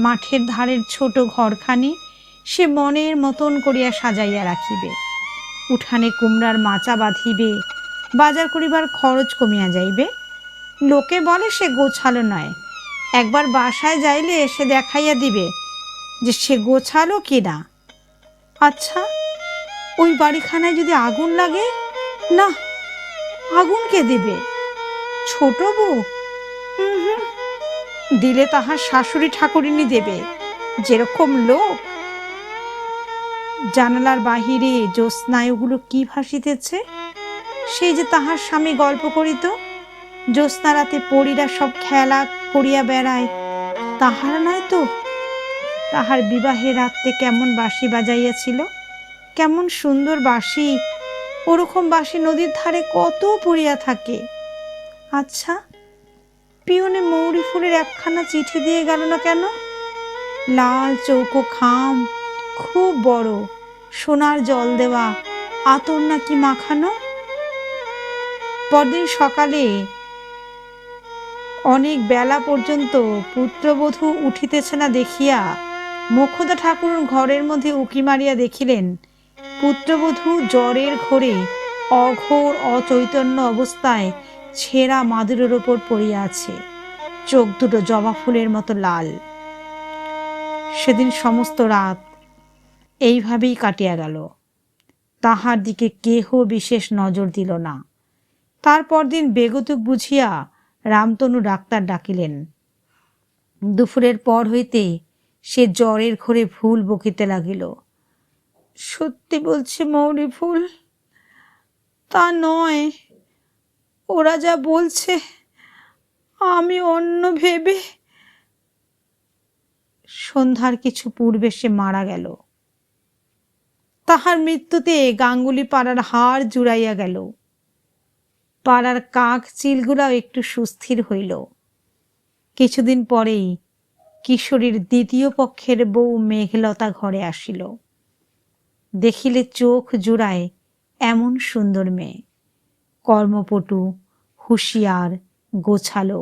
মাঠের ধারের ছোট ঘরখানি সে মনের মতন করিয়া সাজাইয়া রাখিবে। উঠানে কুমড়ার মাচা বাঁধিবে, বাজার করিবার খরচ কমিয়া যাইবে। লোকে বলে সে গোছালো নয়, একবার বাসায় যাইলে সে দেখাইয়া দিবে যে সে গোছালো কি না। আচ্ছা, ওই বাড়িখানায় যদি আগুন লাগে, না, আগুন কে দিবে? ছোট বউ? দিলে তাহার শাশুড়ি ঠাকুরিনী দেবে, যেরকম লোক। জানালার বাহিরে জ্যোৎস্নায় ওগুলো কি ভাসিতেছে? সেই যে তাহার স্বামী গল্প করিত, জ্যোৎস্না রাতে পরীরা সব খেলা করিয়া বেড়ায়, তাহার নয় তো? তাহার বিবাহের রাত্রে কেমন বাঁশি বাজাইয়াছিল, কেমন সুন্দর বাঁশি! ওরকম বাঁশি নদীর ধারে কত পড়িয়া থাকে। আচ্ছা, পিয়নে মৌরি ফুলের একখানা চিঠি দিয়ে গেল না কেন? লাল চৌকো খাম, খুব বড়, সোনার জল দেওয়া, আতর নাকি মাখানো। পরদিন সকালে অনেক বেলা পর্যন্ত পুত্রবধূ উঠিতেছে না দেখিয়া মোক্ষদা ঠাকুর ঘরের মধ্যে উকি মারিয়া দেখিলেন পুত্রবধূ জ্বরের ঘোরে অঘোর অচৈতন্য অবস্থায় ছেঁড়া মাদুরের ওপর পড়িয়া আছে, চোখ দুটো জবা ফুলের মতো লাল। সেদিন সমস্ত রাত এইভাবেই কাটিয়া গেল। তাহার দিকে কেহ বিশেষ নজর দিল না। তারপর দিন বেগতুক বুঝিয়া রামতনু ডাক্তার ডাকিলেন। দুপুরের পর হইতে সে জ্বরের ঘোরে ফুল বকিতে লাগিল। সত্যি বলছে মৌরি ফুল, তা নয়, ওরা যা বলছে আমি অন্য ভেবে। সন্ধ্যার কিছু পূর্বে সে মারা গেল। তাহার মৃত্যুতে গাঙ্গুলি পাড়ার হাড় জুড়াইয়া গেল। পাড়ার কাক চিলগুলাও একটু সুস্থির হইল। কিছুদিন পরেই কিশোরীর দ্বিতীয় পক্ষের বউ মেঘলতা ঘরে আসিল। দেখিলে চোখ জুড়ায় এমন সুন্দর মেয়ে, কর্মপটু, হুঁশিয়ার, গোছালো।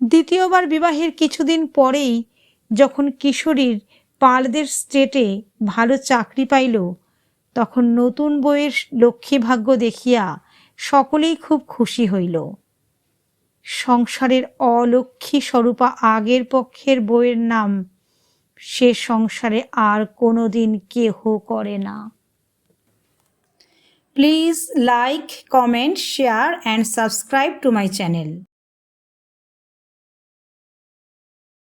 দ্বিতীয়বার বিবাহের কিছুদিন পরেই যখন কিশোরীর পালদের স্টেটে ভালো চাকরি পাইল, তখন নতুন বউয়ের লক্ষ্মী ভাগ্য দেখিয়া সকলেই খুব খুশি হইল। সংসারের অলক্ষ্মী স্বরূপা আগের পক্ষের বউয়ের নাম সে সংসারে আর কোনোদিন কেহ করে না। Please like, comment, share and subscribe to my channel.